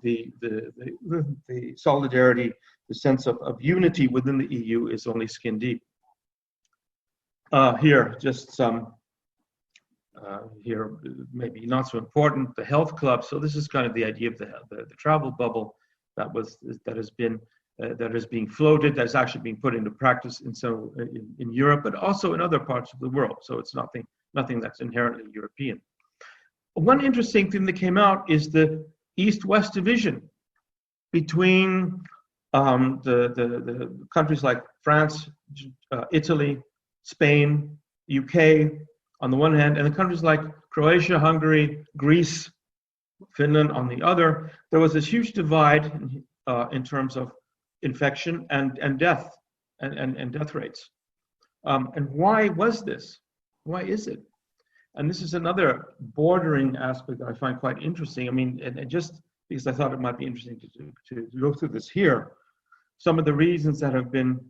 the solidarity, the sense of unity within the EU is only skin deep. Here, just some. Here, maybe not so important, the health club. So this is kind of the idea of the travel bubble that is being floated, that's actually being put into practice in Europe, but also in other parts of the world. So it's nothing that's inherently European. One interesting thing that came out is the East-West division between the countries like France, Italy, Spain, UK, on the one hand, and the countries like Croatia, Hungary, Greece, Finland on the other. There was this huge divide in terms of infection and death and death rates. And why was this? Why is it? And this is another bordering aspect that I find quite interesting. I mean, and just because I thought it might be interesting to go through this here, some of the reasons that have been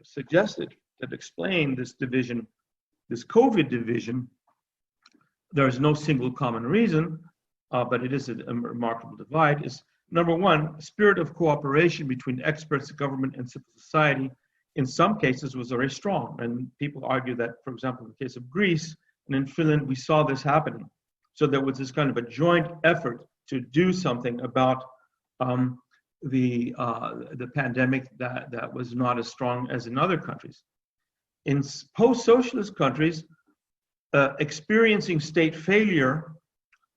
suggested that explain this division, this COVID division. There is no single common reason, but it is a remarkable divide. Is number one, spirit of cooperation between experts, government, and civil society. In some cases, was very strong, and people argue that, for example, in the case of Greece and in Finland, we saw this happening. So there was this kind of a joint effort to do something about the pandemic that was not as strong as in other countries. In post-socialist countries, experiencing state failure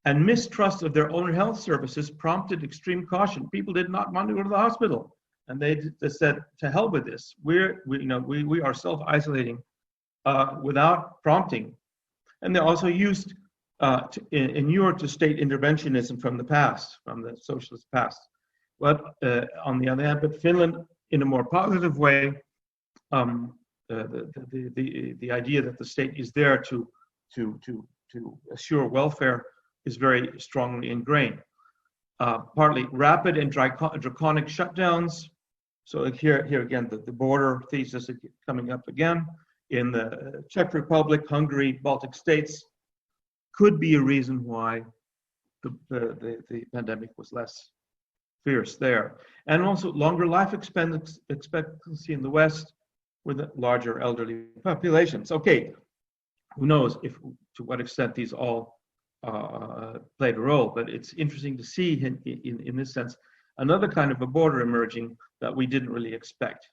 and mistrust of their own health services prompted extreme caution. People did not want to go to the hospital, and they said, "To hell with this. We are self-isolating without prompting." And they also used in Europe to state interventionism from the past, from the socialist past. But on the other hand, but Finland, in a more positive way, the idea that the state is there to assure welfare is very strongly ingrained. Partly rapid and draconic shutdowns. So here again, the border thesis coming up again in the Czech Republic, Hungary, Baltic states could be a reason why the pandemic was less fierce there. And also longer life expectancy in the West with larger elderly populations. Okay, who knows to what extent these all played a role, but it's interesting to see in this sense another kind of a border emerging that we didn't really expect.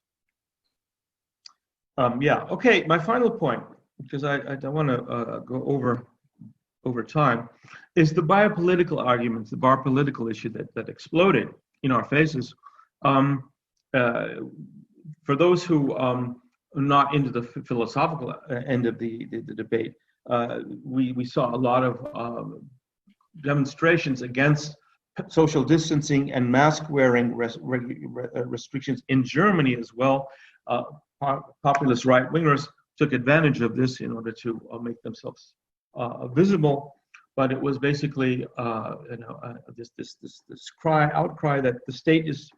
Okay, my final point, because I don't want to go over time, is the biopolitical arguments, the biopolitical issue that exploded in our faces. For those who are not into the philosophical end of the debate, we saw a lot of demonstrations against social distancing and mask wearing restrictions in Germany as well. Populist right-wingers took advantage of this in order to make themselves visible, but it was basically this outcry that the state is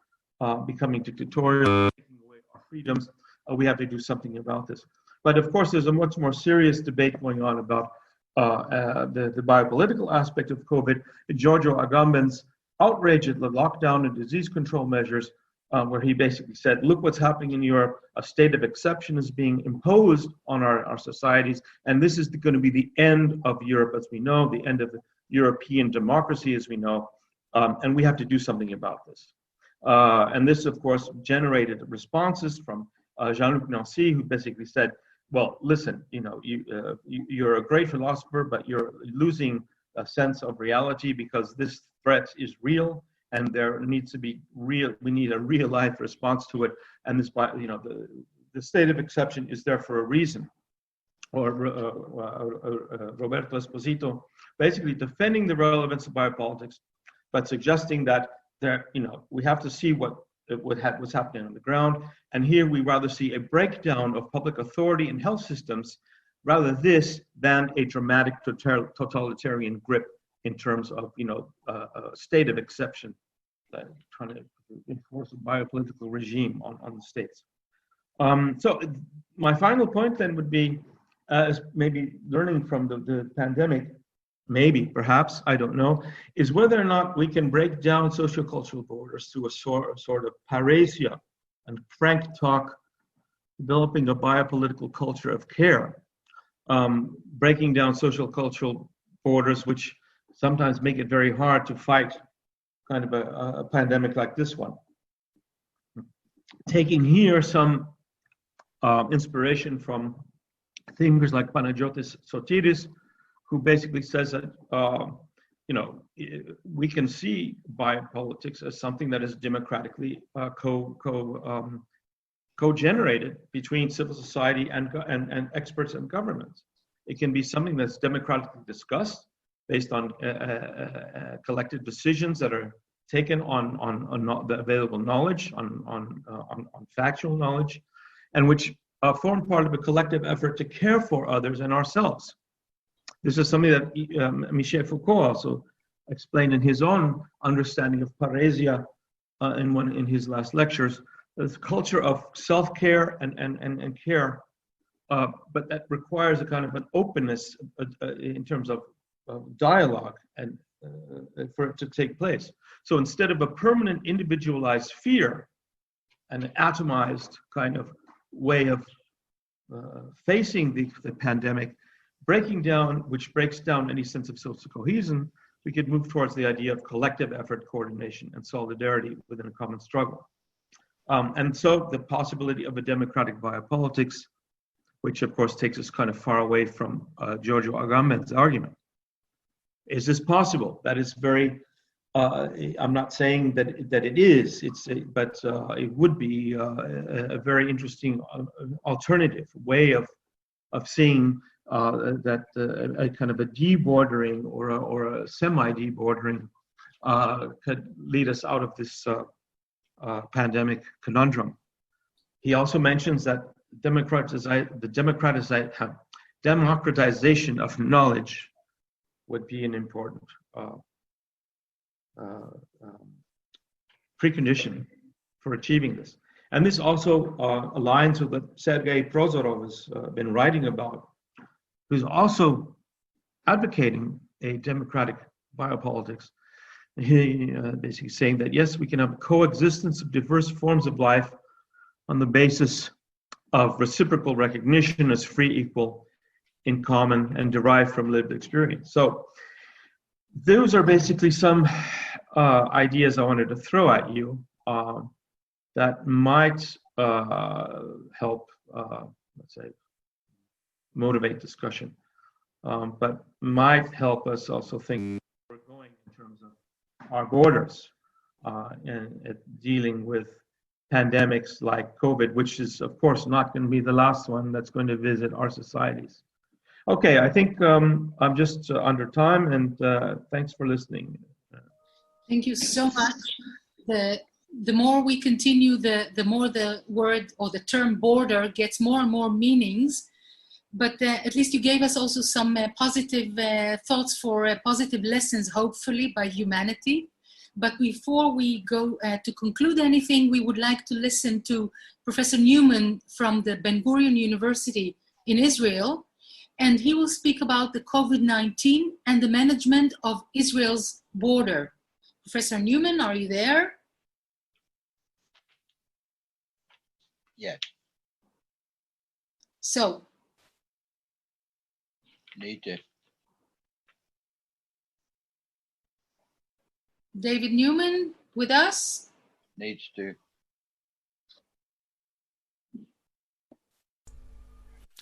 becoming dictatorial, taking away our freedoms. We have to do something about this. But of course, there's a much more serious debate going on about the biopolitical aspect of COVID. Giorgio Agamben's outrage at the lockdown and disease control measures, where he basically said, look what's happening in Europe, a state of exception is being imposed on our societies, and this is going to be the end of Europe as we know, the end of the European democracy as we know, and we have to do something about this. And this, of course, generated responses from Jean-Luc Nancy, who basically said, well, listen, you're a great philosopher, but you're losing a sense of reality because this threat is real, and there needs to be we need a real life response to it. And this, the state of exception is there for a reason. Or Roberto Esposito basically defending the relevance of biopolitics, but suggesting that we have to see what's happening on the ground. And here we rather see a breakdown of public authority and health systems, rather this than a dramatic totalitarian grip in terms of a state of exception, trying to enforce a biopolitical regime on the states. So my final point then would be, as maybe learning from the pandemic, maybe, perhaps, I don't know, is whether or not we can break down socio-cultural borders through a sort of parrhesia and frank talk, developing a biopolitical culture of care, breaking down social-cultural borders, which sometimes make it very hard to fight kind of a pandemic like this one. Taking here some inspiration from thinkers like Panagiotis Sotiris, who basically says that we can see biopolitics as something that is democratically co-generated between civil society and experts and governments. It can be something that's democratically discussed based on collective decisions that are taken on the available knowledge, on factual knowledge, and which form part of a collective effort to care for others and ourselves. This is something that Michel Foucault also explained in his own understanding of parrhesia in his last lectures. This culture of self-care and care, but that requires a kind of an openness in terms of dialogue and for it to take place. So instead of a permanent individualized fear, an atomized kind of way of facing the pandemic, which breaks down any sense of social cohesion, we could move towards the idea of collective effort, coordination, and solidarity within a common struggle. And so the possibility of a democratic biopolitics, which of course takes us kind of far away from Giorgio Agamben's argument. Is this possible? That is very, I'm not saying that it is, but it would be a very interesting alternative way of seeing that a kind of a debordering or a semi-debordering could lead us out of this pandemic conundrum. He also mentions that the democratization of knowledge would be an important precondition for achieving this. And this also aligns with what Sergei Prozorov has been writing about, who's also advocating a democratic biopolitics. He basically saying that, yes, we can have coexistence of diverse forms of life on the basis of reciprocal recognition as free, equal, in common, and derived from lived experience. So those are basically some ideas I wanted to throw at you that might help, let's say, motivate discussion, but might help us also think where we're going in terms of our borders and dealing with pandemics like COVID, which is, of course, not going to be the last one that's going to visit our societies. Okay, I think I'm just under time, and thanks for listening. Thank you so much. The more we continue, the more the word or the term border gets more and more meanings. But at least you gave us also some positive thoughts for positive lessons, hopefully, by humanity. But before we go to conclude anything, we would like to listen to Professor Newman from the Ben-Gurion University in Israel. And he will speak about the COVID-19 and the management of Israel's border. Professor Newman, are you there? Yes. So. Need to. David Newman with us? Needs to.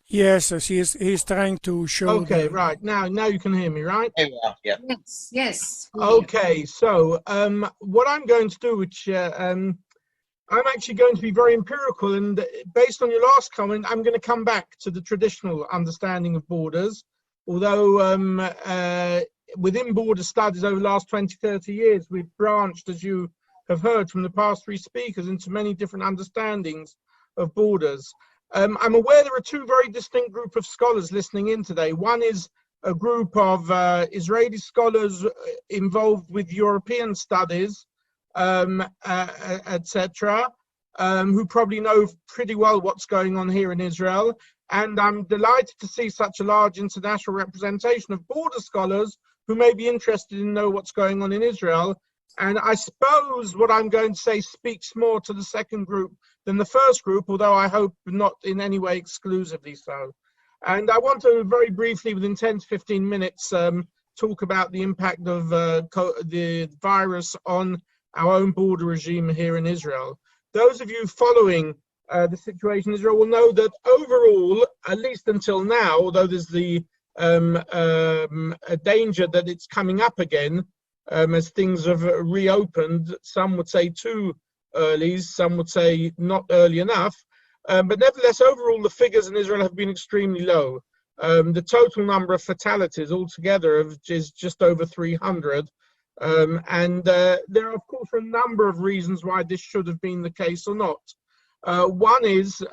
Yes, he's trying to show. Okay, right. Now you can hear me, right? There we are, yeah. Yes, yes. Okay, so what I'm going to do, which I'm actually going to be very empirical, and based on your last comment, I'm going to come back to the traditional understanding of borders, although within border studies over the last 20, 30 years, we've branched, as you have heard from the past three speakers, into many different understandings of borders. I'm aware there are two very distinct groups of scholars listening in today. One is a group of Israeli scholars involved with European studies, etc., who probably know pretty well what's going on here in Israel. And I'm delighted to see such a large international representation of border scholars who may be interested in know what's going on in Israel. And I suppose what I'm going to say speaks more to the second group than the first group, although I hope not in any way exclusively so. And I want to very briefly, within 10 to 15 minutes, talk about the impact of the virus on our own border regime here in Israel. Those of you following the situation in Israel will know that overall, at least until now, although there's the a danger that it's coming up again, as things have reopened, some would say too early, some would say not early enough, but nevertheless, overall, the figures in Israel have been extremely low. The total number of fatalities altogether is just over 300, and there are, of course, a number of reasons why this should have been the case or not. One is,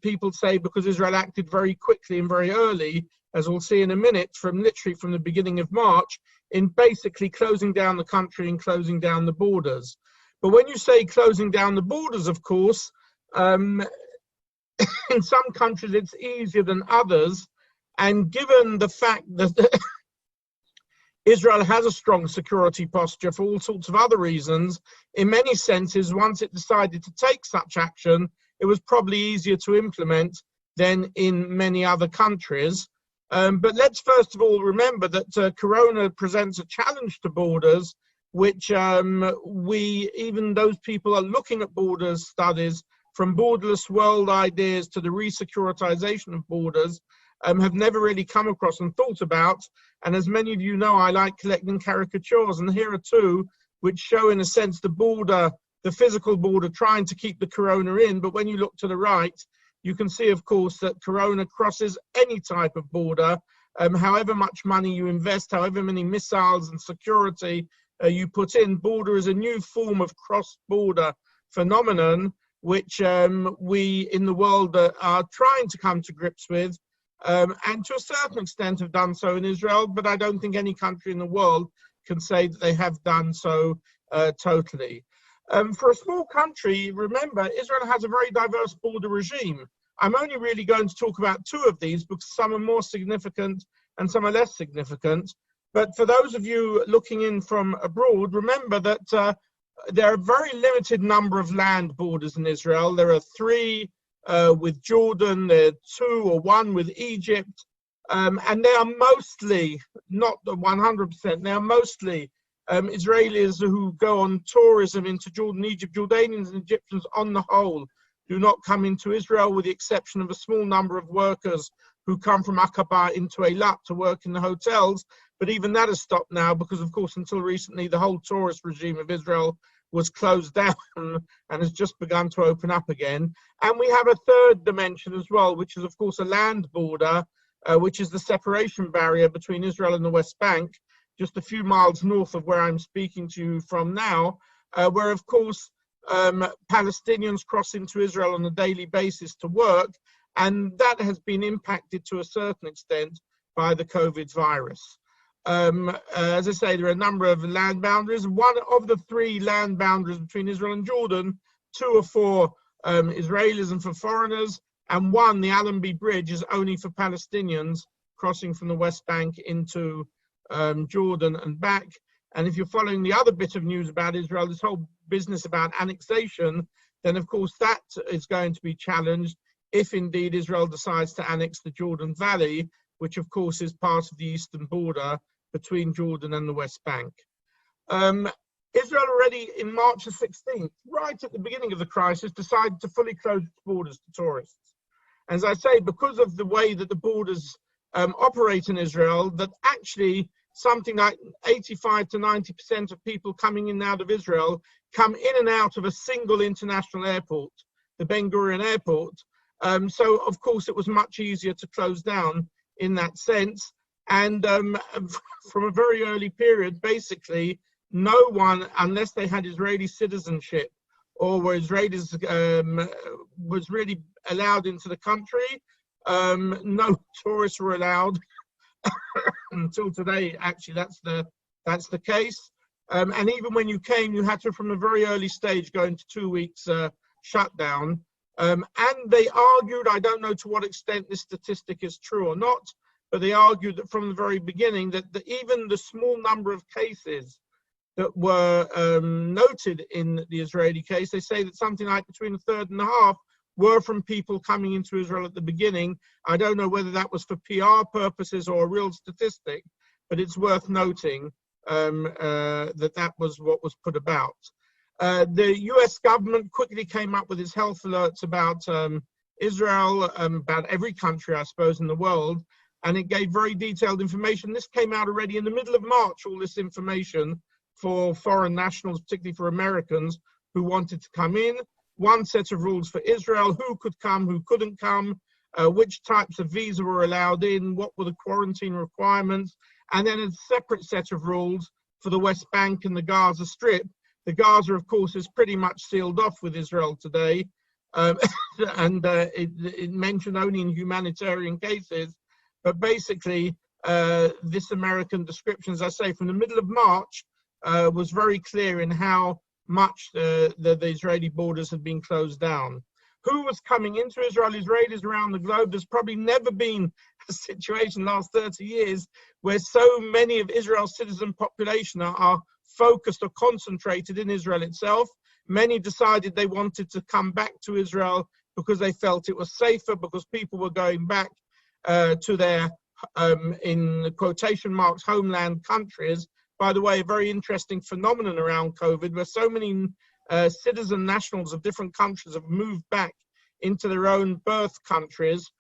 people say, because Israel acted very quickly and very early, as we'll see in a minute, literally from the beginning of March, in basically closing down the country and closing down the borders. But when you say closing down the borders, of course, in some countries it's easier than others. And given the fact that Israel has a strong security posture for all sorts of other reasons, in many senses, once it decided to take such action, it was probably easier to implement than in many other countries. But let's first of all remember that Corona presents a challenge to borders, which even those people are looking at borders studies, from borderless world ideas to the re-securitization of borders, have never really come across and thought about. And as many of you know, I like collecting caricatures, and here are two which show, in a sense, the border, the physical border, trying to keep the Corona in. But when you look to the right, you can see, of course, that Corona crosses any type of border, however much money you invest, however many missiles and security you put in, border is a new form of cross-border phenomenon, which we in the world are trying to come to grips with, and to a certain extent have done so in Israel, but I don't think any country in the world can say that they have done so totally. For a small country, remember, Israel has a very diverse border regime. I'm only really going to talk about two of these because some are more significant and some are less significant. But for those of you looking in from abroad, remember that there are a very limited number of land borders in Israel. There are 3 with Jordan, there are 2 or 1 with Egypt, and they are mostly, not 100%, they are mostly Israelis who go on tourism into Jordan, Egypt. Jordanians and Egyptians on the whole do not come into Israel, with the exception of a small number of workers who come from Aqaba into Eilat to work in the hotels. But even that has stopped now because, of course, until recently, the whole tourist regime of Israel was closed down and has just begun to open up again. And we have a third dimension as well, which is, of course, a land border, which is the separation barrier between Israel and the West Bank, just a few miles north of where I'm speaking to you from now, where, of course, Palestinians cross into Israel on a daily basis to work, and that has been impacted to a certain extent by the COVID virus. As I say, there are a number of land boundaries. One of the 3 land boundaries between Israel and Jordan, 2 are for Israelis and for foreigners, and 1, the Allenby Bridge, is only for Palestinians crossing from the West Bank into Jordan and back. And if you're following the other bit of news about Israel, this whole business about annexation, then of course that is going to be challenged if indeed Israel decides to annex the Jordan Valley, which of course is part of the eastern border between Jordan and the West Bank. Israel already in March the 16th, right at the beginning of the crisis, decided to fully close its borders to tourists. As I say, because of the way that the borders operate in Israel, that actually something like 85 to 90% of people coming in and out of Israel come in and out of a single international airport, the Ben-Gurion airport. So, of course, it was much easier to close down in that sense. And from a very early period, basically, no one, unless they had Israeli citizenship or were Israelis, was really allowed into the country. No tourists were allowed until today. Actually, that's the case. And even when you came, you had to, from a very early stage, go into 2 weeks shutdown. And they argued, I don't know to what extent this statistic is true or not, but they argued that from the very beginning that even the small number of cases that were noted in the Israeli case, they say that something like between a third and a half were from people coming into Israel at the beginning. I don't know whether that was for PR purposes or a real statistic, but it's worth noting that was what was put about. The US government quickly came up with its health alerts about Israel, about every country, I suppose, in the world, and it gave very detailed information. This came out already in the middle of March, all this information for foreign nationals, particularly for Americans who wanted to come in. One set of rules for Israel, who could come, who couldn't come, which types of visa were allowed in, what were the quarantine requirements, and then a separate set of rules for the West Bank and the Gaza Strip. The Gaza, of course, is pretty much sealed off with Israel today, and it mentioned only in humanitarian cases. But basically, this American description, as I say, from the middle of March, was very clear in how much the Israeli borders had been closed down. Who was coming into Israel? Israelis around the globe. There's probably never been a situation in the last 30 years where so many of Israel's citizen population are focused or concentrated in Israel itself. Many decided they wanted to come back to Israel because they felt it was safer, because people were going back to their, in quotation marks, homeland countries. By the way, a very interesting phenomenon around COVID, where so many citizen nationals of different countries have moved back into their own birth countries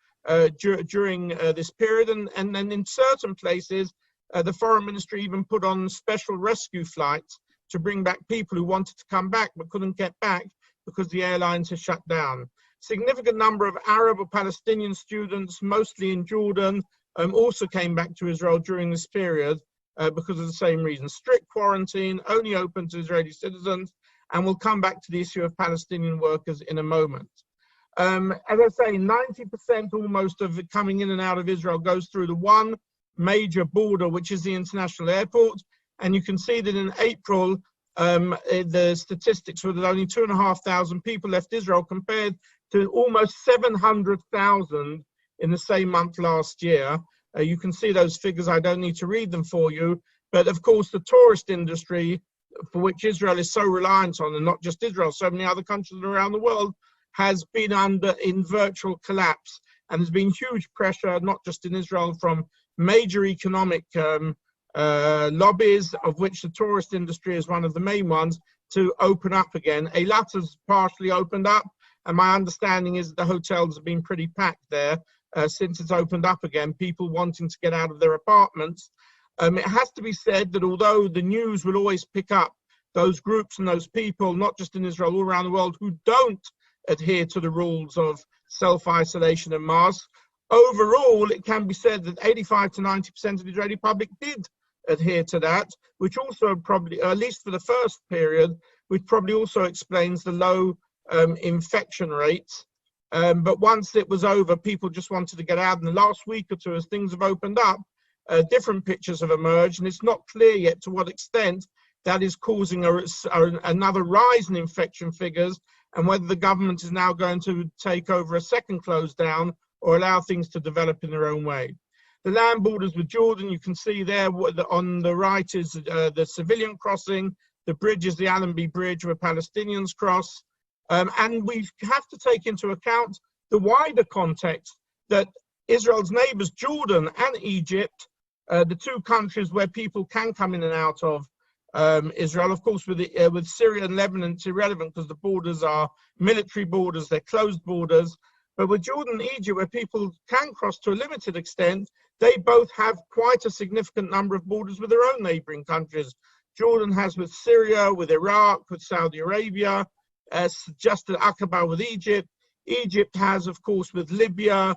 during this period. And then in certain places, the foreign ministry even put on special rescue flights to bring back people who wanted to come back but couldn't get back because the airlines had shut down. Significant number of Arab or Palestinian students, mostly in Jordan, also came back to Israel during this period. because of the same reason. Strict quarantine, only open to Israeli citizens, and we'll come back to the issue of Palestinian workers in a moment. As I say, 90% almost of it coming in and out of Israel goes through the one major border, which is the international airport. And you can see that in April, the statistics were that only 2,500 people left Israel compared to almost 700,000 in the same month last year. You can see those figures. I don't need to read them for you. But of course, the tourist industry, for which Israel is so reliant on, and not just Israel, so many other countries around the world, has been in virtual collapse. And there's been huge pressure, not just in Israel, from major economic lobbies, of which the tourist industry is one of the main ones, to open up again. Eilat has partially opened up, and my understanding is that the hotels have been pretty packed there since it's opened up again, people wanting to get out of their apartments. It has to be said that although the news will always pick up those groups and those people, not just in Israel, all around the world, who don't adhere to the rules of self-isolation and masks, overall, it can be said that 85 to 90% of the Israeli public did adhere to that, which also probably, at least for the first period, which probably also explains the low infection rates. But once it was over, people just wanted to get out. In the last week or two, as things have opened up, different pictures have emerged, and it's not clear yet to what extent that is causing another rise in infection figures, and whether the government is now going to take over a second close down or allow things to develop in their own way. The land borders with Jordan, you can see there on the right is the civilian crossing. The bridge is the Allenby Bridge where Palestinians cross. And we have to take into account the wider context that Israel's neighbors, Jordan and Egypt, the two countries where people can come in and out of Israel. Of course, with Syria and Lebanon, it's irrelevant because the borders are military borders, they're closed borders. But with Jordan and Egypt, where people can cross to a limited extent, they both have quite a significant number of borders with their own neighboring countries. Jordan has with Syria, with Iraq, with Saudi Arabia, just an Aqaba with Egypt. Egypt has, of course, with Libya,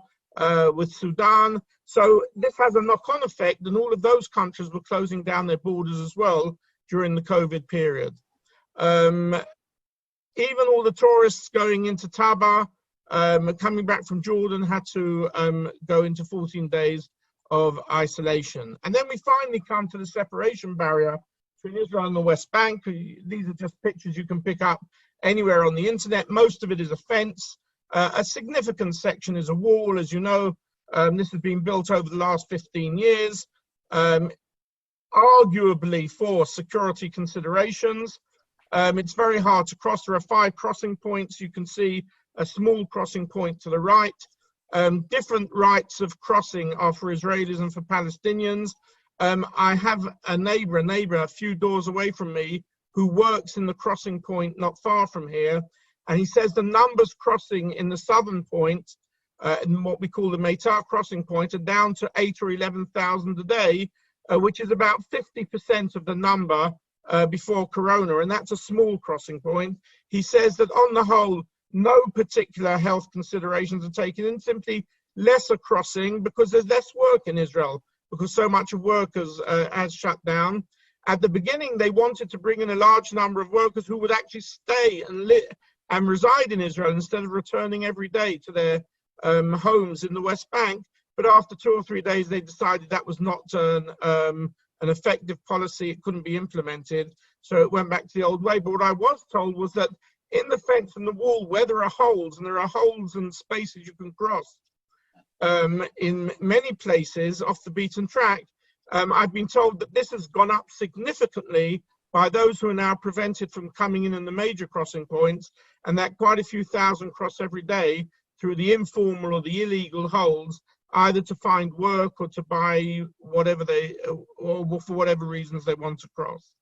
with Sudan. So this has a knock-on effect, and all of those countries were closing down their borders as well during the COVID period. Even all the tourists going into Taba, coming back from Jordan, had to go into 14 days of isolation. And then we finally come to the separation barrier between Israel and the West Bank. These are just pictures you can pick up anywhere on the internet. Most of it is a fence. A significant section is a wall, as you know. This has been built over the last 15 years, arguably for security considerations. It's very hard to cross. There are 5 crossing points. You can see a small crossing point to the right. Different rights of crossing are for Israelis and for Palestinians. I have a neighbor a few doors away from me who works in the crossing point not far from here. And he says the numbers crossing in the southern point, in what we call the Meitar crossing point, are down to 8 or 11,000 a day, which is about 50% of the number before Corona. And that's a small crossing point. He says that on the whole, no particular health considerations are taken in, simply lesser crossing because there's less work in Israel, because so much of workers has shut down. At the beginning, they wanted to bring in a large number of workers who would actually stay and reside in Israel instead of returning every day to their homes in the West Bank. But after 2 or 3 days, they decided that was not an effective policy. It couldn't be implemented. So it went back to the old way. But what I was told was that in the fence and the wall, where there are holes, and there are holes and spaces you can cross in many places off the beaten track, I've been told that this has gone up significantly by those who are now prevented from coming in the major crossing points, and that quite a few thousand cross every day through the informal or the illegal holes, either to find work or to buy whatever or for whatever reasons they want to cross.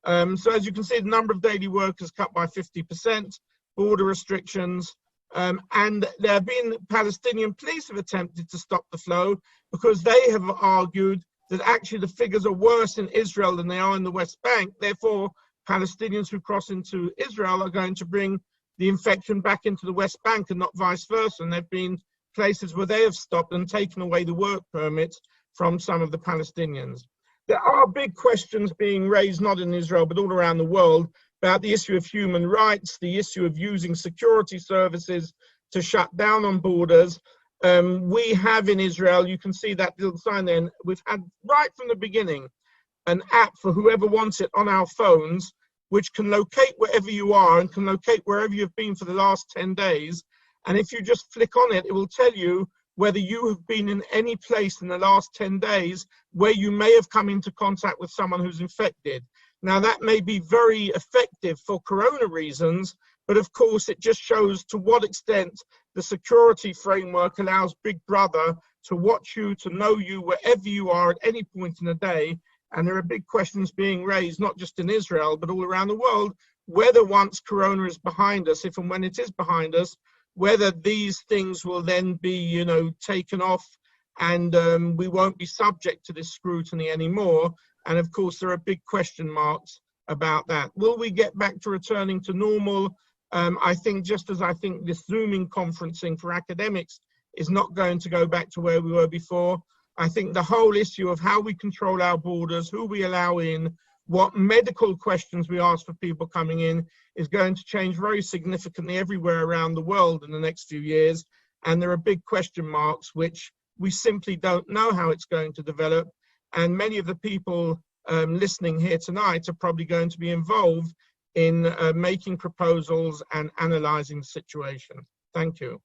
So as you can see, the number of daily workers cut by 50%, border restrictions, and there have been Palestinian police have attempted to stop the flow because they have argued that actually the figures are worse in Israel than they are in the West Bank. Therefore, Palestinians who cross into Israel are going to bring the infection back into the West Bank and not vice versa. And there have been places where they have stopped and taken away the work permits from some of the Palestinians. there are big questions being raised, not in Israel, but all around the world, about the issue of human rights, the issue of using security services to shut down on borders. We have in Israel, you can see that little sign there, we've had right from the beginning an app for whoever wants it on our phones, which can locate wherever you are and can locate wherever you've been for the last 10 days. And if you just flick on it, it will tell you whether you have been in any place in the last 10 days where you may have come into contact with someone who's infected. Now, that may be very effective for corona reasons, but of course, it just shows to what extent the security framework allows Big Brother to watch you, to know you wherever you are at any point in the day. And there are big questions being raised, not just in Israel, but all around the world, whether once corona is behind us, if and when it is behind us, whether these things will then be, you know, taken off and we won't be subject to this scrutiny anymore. And of course, there are big question marks about that. Will we get back to returning to normal? I think just as I think this Zooming conferencing for academics is not going to go back to where we were before, I think the whole issue of how we control our borders, who we allow in, what medical questions we ask for people coming in is going to change very significantly everywhere around the world in the next few years. And there are big question marks, which we simply don't know how it's going to develop. And many of the people listening here tonight are probably going to be involved in making proposals and analyzing the situation. Thank you.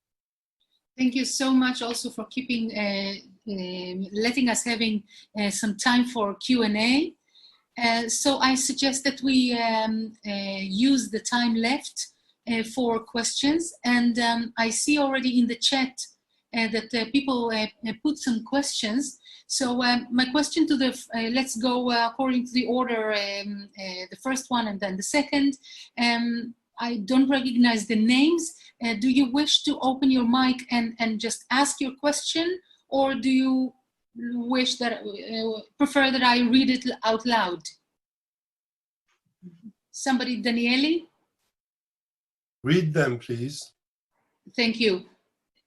Thank you so much also for keeping, letting us having some time for Q&A. So I suggest that we use the time left for questions. And I see already in the chat that people put some questions. So my question to the, let's go according to the order, the first one and then the second. I don't recognize the names. Do you wish to open your mic and just ask your question, or do you wish that, prefer that I read it out loud? Somebody, Daniele? Read them, please. Thank you.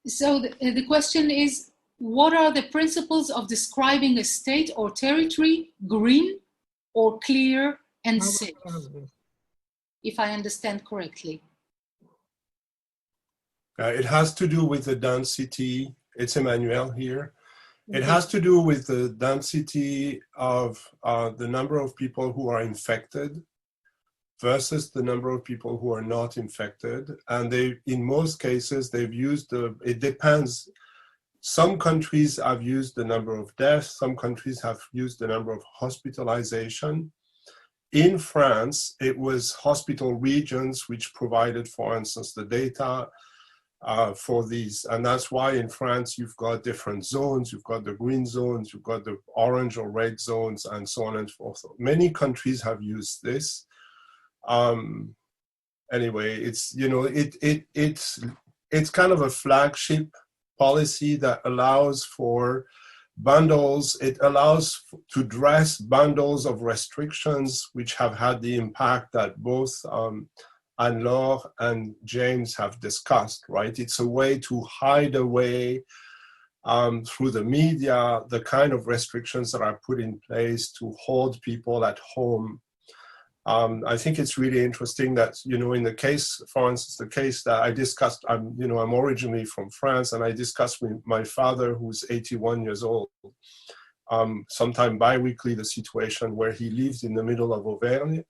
So the question is, what are the principles of describing a state or territory green or clear and safe? If I understand correctly. It has to do with the density. It's Emmanuel here. It has to do with the density of the number of people who are infected versus the number of people who are not infected. And they, in most cases, they've used it depends. Some countries have used the number of deaths. Some countries have used the number of hospitalization. In France, it was hospital regions which provided, for instance, the data for these. And that's why in France, you've got different zones. You've got the green zones, you've got the orange or red zones, and so on and so forth. Many countries have used this. Anyway, it's, you know, it's kind of a flagship policy that allows for bundles. It allows to dress bundles of restrictions which have had the impact that both Anne-Laure and James have discussed, right? It's a way to hide away through the media the kind of restrictions that are put in place to hold people at home. I think it's really interesting that, you know, in the case, for instance, the case that I discussed, I'm originally from France, and I discussed with my father, who's 81 years old, sometime bi-weekly, the situation where he lives in the middle of Auvergne,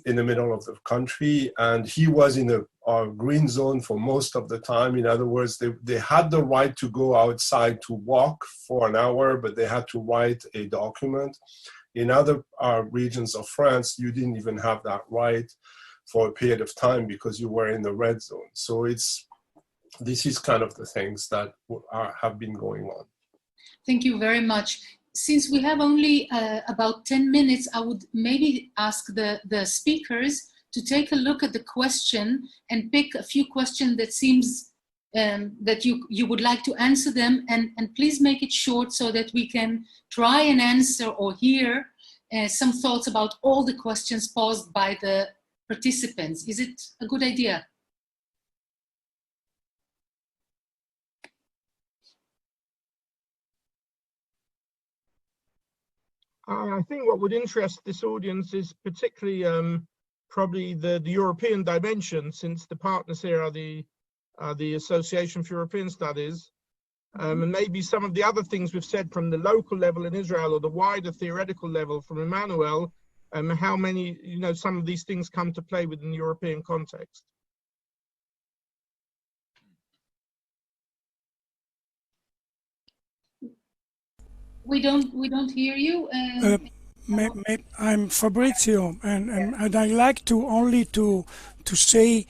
in the middle of the country, and he was in a green zone for most of the time. In other words, they had the right to go outside to walk for an hour, but they had to write a document. In other regions of France, you didn't even have that right for a period of time because you were in the red zone. So this is kind of the things that have been going on. Thank you very much. Since we have only about 10 minutes, I would maybe ask the speakers to take a look at the question and pick a few questions that seems that you would like to answer them, and please make it short so that we can try and answer or hear some thoughts about all the questions posed by the participants. Is it a good idea? I think what would interest this audience is particularly probably the European dimension, since the partners here are the Association for European Studies, and maybe some of the other things we've said from the local level in Israel or the wider theoretical level from Emmanuel, how many, some of these things come to play within the European context. We don't hear you. I'm Fabrizio, and I like to only to say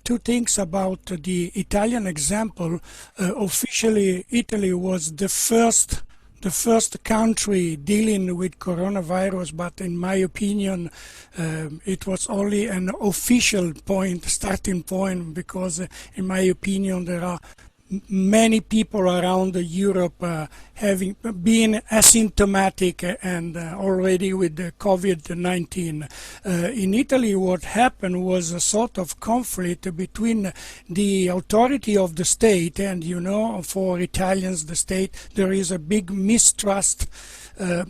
two things about the Italian example. Officially, Italy was the first country dealing with coronavirus, but in my opinion, it was only an official starting point, because in my opinion there are many people around Europe having been asymptomatic and already with the COVID-19. In Italy, what happened was a sort of conflict between the authority of the state, and for Italians, the state, there is a big mistrust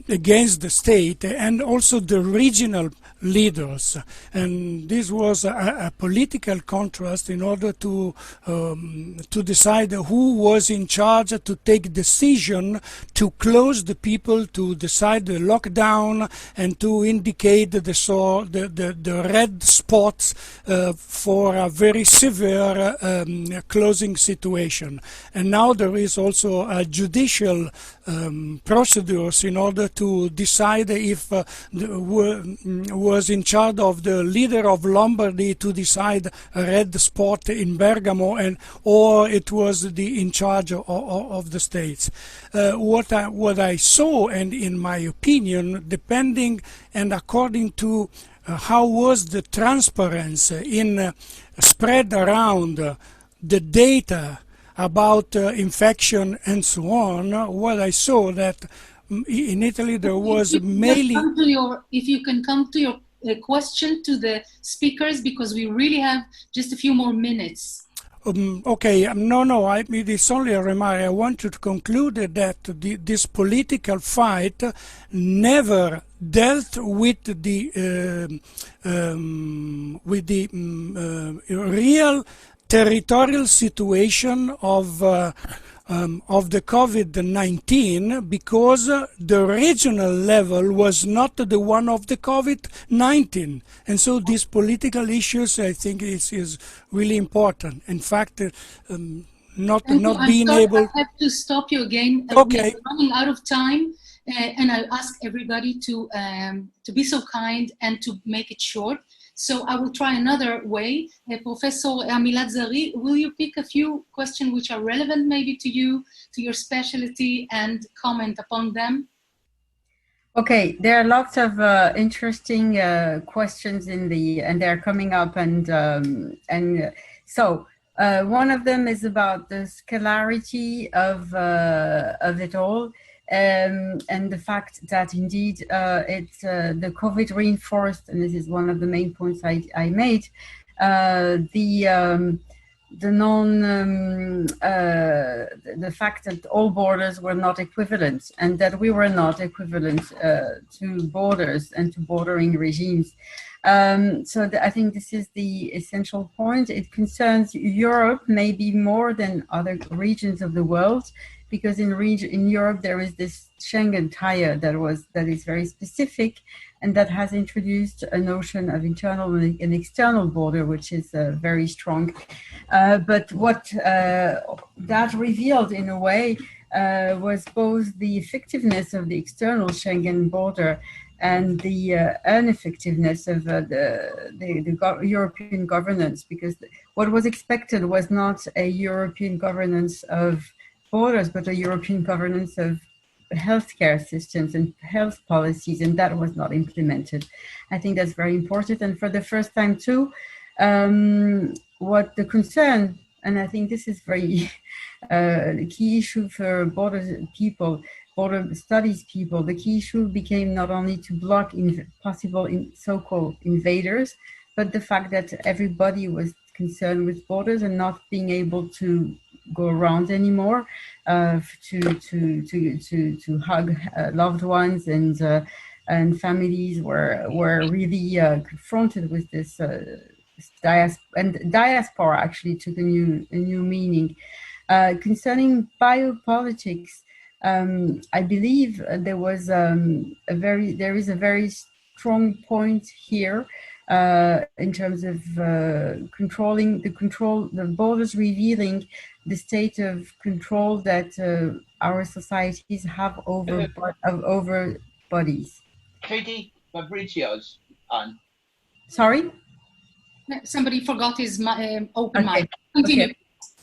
against the state, and also the regional leaders, and this was a political contrast in order to decide who was in charge to take decision to close the people, to decide the lockdown, and to indicate the red spots for a very severe closing situation. And now there is also a judicial procedures in order to decide if was in charge of the leader of Lombardy to decide a red spot in Bergamo, or it was in charge of the states. What I saw, and in my opinion, depending and according to how was the transparency in spread around the data about infection and so on, what I saw that in Italy there was mainly... If you can come to your question to the speakers, because we really have just a few more minutes. Okay, no, it is only a remark. I want to conclude that this political fight never dealt with the real territorial situation of the COVID-19, because the regional level was not the one of the COVID-19, and so these political issues, I think, is really important. In fact, not being able. I have to stop you again. Okay. We're running out of time, and I ask everybody to be so kind and to make it short. So I will try another way. Professor Amilat Zari, will you pick a few questions which are relevant maybe to you, to your specialty, and comment upon them? Okay, there are lots of interesting questions and they're coming up, and so one of them is about the scalarity of it all. And the fact that indeed the COVID reinforced, and this is one of the main points I made, the fact that all borders were not equivalent, and that we were not equivalent to borders and to bordering regimes. So I think this is the essential point. It concerns Europe maybe more than other regions of the world, because in Europe there is this Schengen tire that is very specific, and that has introduced a notion of internal and external border, which is very strong. But what that revealed in a way was both the effectiveness of the external Schengen border and the ineffectiveness of the European governance, because what was expected was not a European governance of borders, but a European governance of healthcare systems and health policies, and that was not implemented. I think that's very important. And for the first time too, what the concern, and I think this is very the key issue for border studies people, the key issue became not only to block possible so-called invaders, but the fact that everybody was concerned with borders and not being able to go around anymore, to hug loved ones, and families were really confronted with this diaspora actually took a new meaning. Concerning biopolitics, I believe there is a very strong point here in terms of the borders revealing the state of control that our societies have over bodies. Katie, Fabrizio's on. Sorry? Somebody forgot his open Okay. mic. Continue. Okay.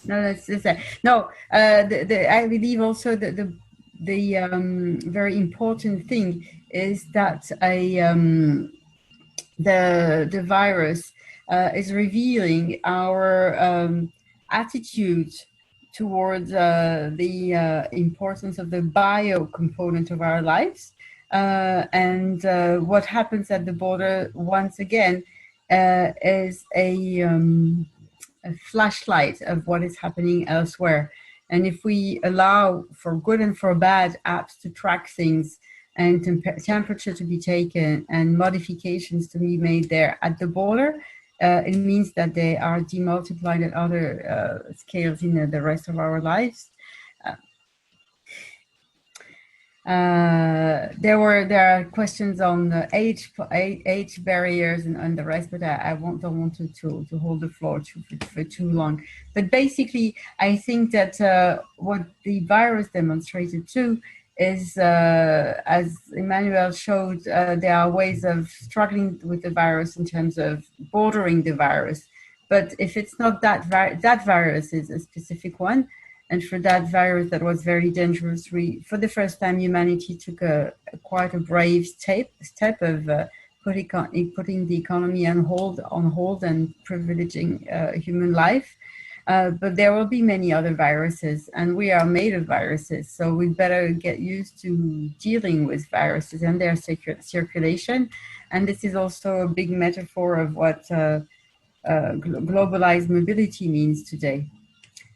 No, that's that. No, I believe also that the very important thing is that the virus is revealing our attitude towards the importance of the bio component of our lives, and what happens at the border once again is a flashlight of what is happening elsewhere. And if we allow for good and for bad apps to track things, and temperature to be taken, and modifications to be made there at the border, it means that they are demultiplied at other scales in the rest of our lives. There are questions on the age barriers and the rest, but I don't want to hold the floor for too long. But basically, I think that what the virus demonstrated too is, as Emmanuel showed, there are ways of struggling with the virus in terms of bordering the virus. But if it's not that virus is a specific one. And for that virus that was very dangerous, for the first time, humanity took quite a brave step of putting the economy on hold and privileging human life. But there will be many other viruses, and we are made of viruses, so we better get used to dealing with viruses and their circulation. And this is also a big metaphor of what globalized mobility means today.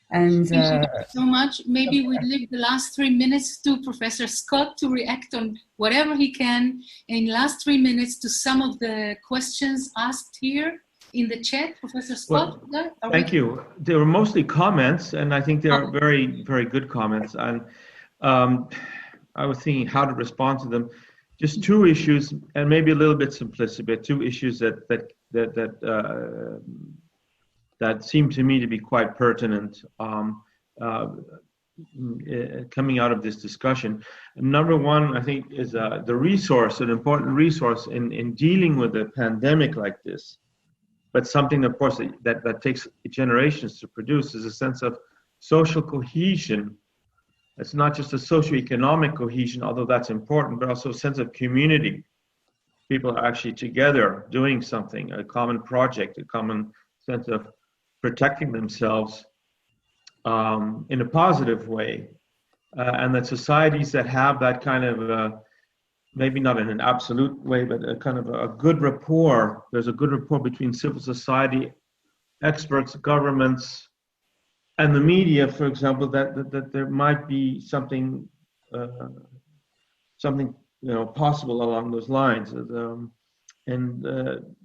And thank you so much. Maybe we leave the last 3 minutes to Professor Scott to react on whatever he can in the last 3 minutes to some of the questions asked here in the chat. Professor Scott? Well, thank you. They were mostly comments, and I think they are very, very good comments. And I was thinking how to respond to them. Just two issues, and maybe a little bit simplistic, but two issues that seem to me to be quite pertinent coming out of this discussion. Number one, I think, is the resource, an important resource in dealing with a pandemic like this, but something, of course, that takes generations to produce, is a sense of social cohesion. It's not just a socioeconomic cohesion, although that's important, but also a sense of community. People are actually together doing something, a common project, a common sense of protecting themselves in a positive way. And that societies that have that kind of, maybe not in an absolute way, but a kind of a good rapport, there's a good rapport between civil society, experts, governments, and the media, for example, that there might be something possible along those lines.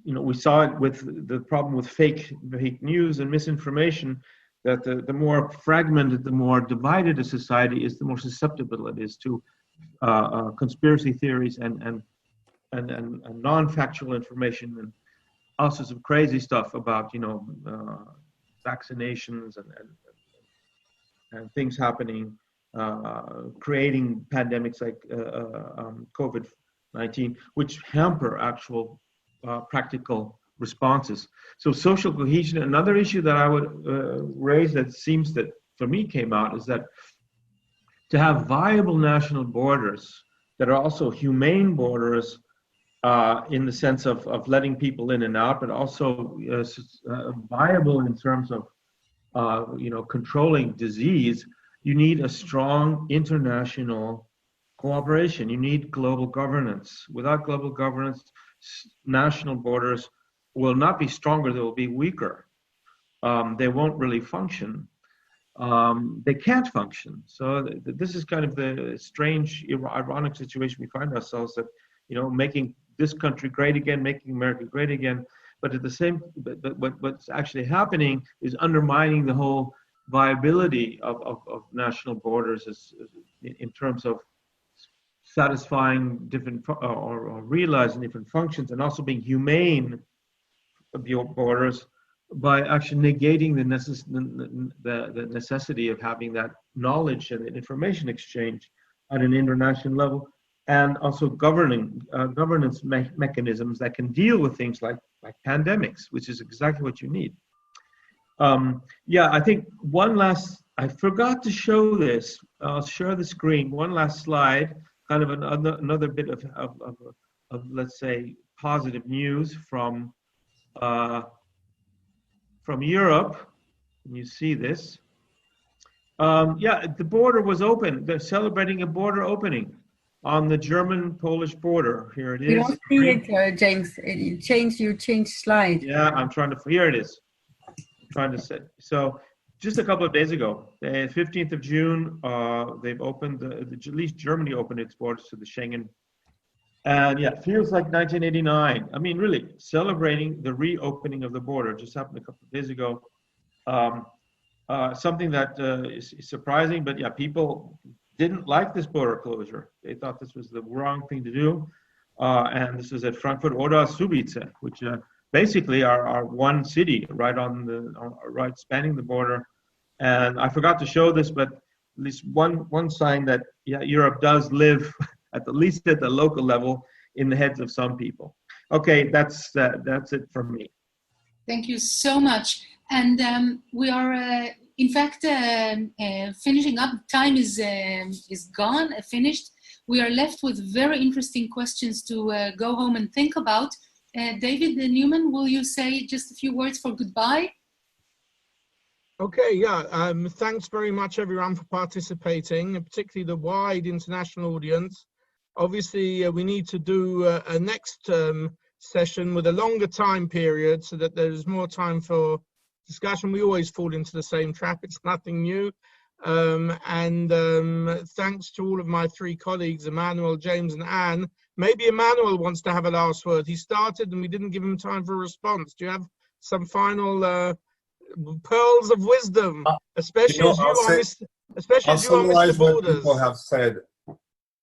We saw it with the problem with fake news and misinformation, that the more fragmented, the more divided a society is, the more susceptible it is to conspiracy theories and non-factual information and all sorts of crazy stuff about vaccinations and things happening, creating pandemics like COVID-19, which hamper actual practical responses. So social cohesion. Another issue that I would raise that seems that for me came out is that to have viable national borders that are also humane borders in the sense of letting people in and out, but also viable in terms of controlling disease, you need a strong international cooperation. You need global governance. Without global governance, national borders will not be stronger, they will be weaker. They won't really function. they can't function. So this is kind of the strange, ironic situation we find ourselves that, making this country great again, making America great again, but at the same, but what's actually happening is undermining the whole viability of national borders in terms of satisfying different or realizing different functions, and also being humane of your borders by actually negating the necessity of having that knowledge and information exchange at an international level, and also governance mechanisms that can deal with things like pandemics, which is exactly what you need. Yeah, I think I forgot to show this. I'll share the screen. One last slide, kind of another bit of let's say positive news from Europe. And you see this. Yeah, the border was open. They're celebrating a border opening on the German-Polish border. Here it is. You don't see it, James. You changed slide. Yeah, I'm trying to. Here it is. I'm trying to say. So, just a couple of days ago, the 15th of June, they've opened at least Germany opened its borders to the Schengen. And yeah, it feels like 1989. I mean, really, celebrating the reopening of the border just happened a couple of days ago. Something that is surprising, but yeah, people didn't like this border closure. They thought this was the wrong thing to do. And this is at Frankfurt oder Subice, which basically are one city right spanning the border. And I forgot to show this, but at least one sign that Europe does live at least at the local level in the heads of some people. Okay, that's it from me. Thank you so much. And we are, in fact, finishing up. Time is gone, finished. We are left with very interesting questions to go home and think about. David Newman, will you say just a few words for goodbye? Okay, yeah. Thanks very much, everyone, for participating, particularly the wide international audience. Obviously, we need to do a next session with a longer time period so that there's more time for discussion. We always fall into the same trap. It's nothing new. Thanks to all of my three colleagues, Emmanuel, James, and Anne. Maybe Emmanuel wants to have a last word. He started and we didn't give him time for a response. Do you have some final pearls of wisdom, especially as you are Mr. Borders? People have said.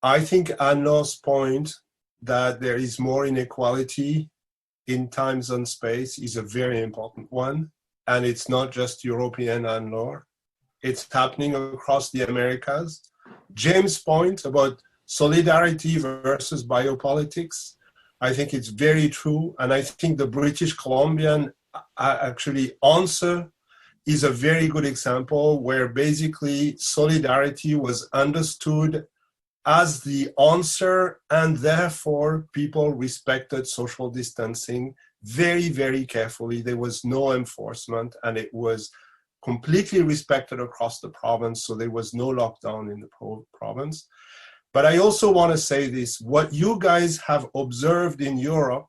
I think Anne's point that there is more inequality in time zone space is a very important one. And it's not just European Anne. It's happening across the Americas. James' point about solidarity versus biopolitics, I think it's very true. And I think the British Columbian actually answer is a very good example where basically solidarity was understood as the answer, and therefore people respected social distancing very, very carefully. There was no enforcement, and it was completely respected across the province, so there was no lockdown in the province. But I also want to say this, what you guys have observed in Europe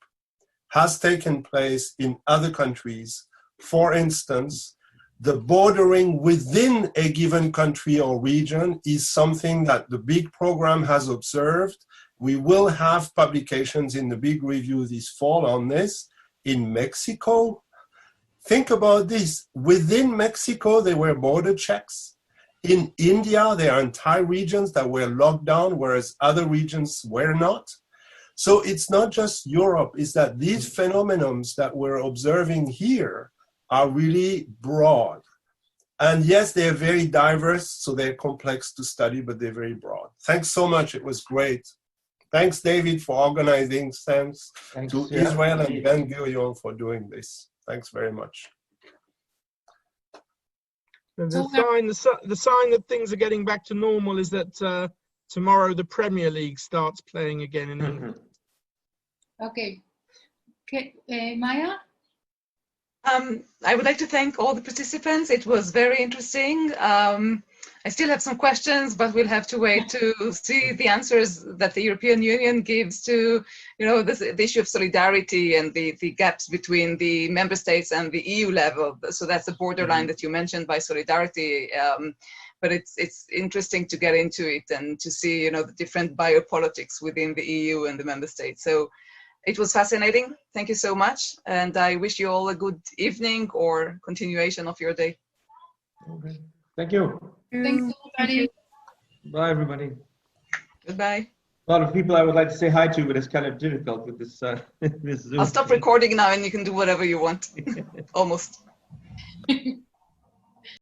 has taken place in other countries. For instance, the bordering within a given country or region is something that the big program has observed. We will have publications in the big review this fall on this. In Mexico, think about this. Within Mexico, there were border checks. In India, there are entire regions that were locked down, whereas other regions were not. So it's not just Europe, it's that these phenomena that we're observing here are really broad. And yes, they're very diverse, so they're complex to study, but they're very broad. Thanks so much, it was great. Thanks, David, for organizing. Thanks to Israel and Ben-Gurion for doing this. Thanks very much. The sign that things are getting back to normal is that tomorrow the Premier League starts playing again in England. Okay, Maya? I would like to thank all the participants. It was very interesting. I still have some questions, but we'll have to wait to see the answers that the European Union gives to, the issue of solidarity and the gaps between the member states and the EU level. So that's the borderline that you mentioned by solidarity. But it's interesting to get into it and to see, the different biopolitics within the EU and the member states. So it was fascinating. Thank you so much. And I wish you all a good evening or continuation of your day. Okay. Thank you. Thanks, everybody. Bye, everybody. Goodbye. A lot of people I would like to say hi to, but it's kind of difficult with this, this Zoom. I'll stop recording now and you can do whatever you want. Almost.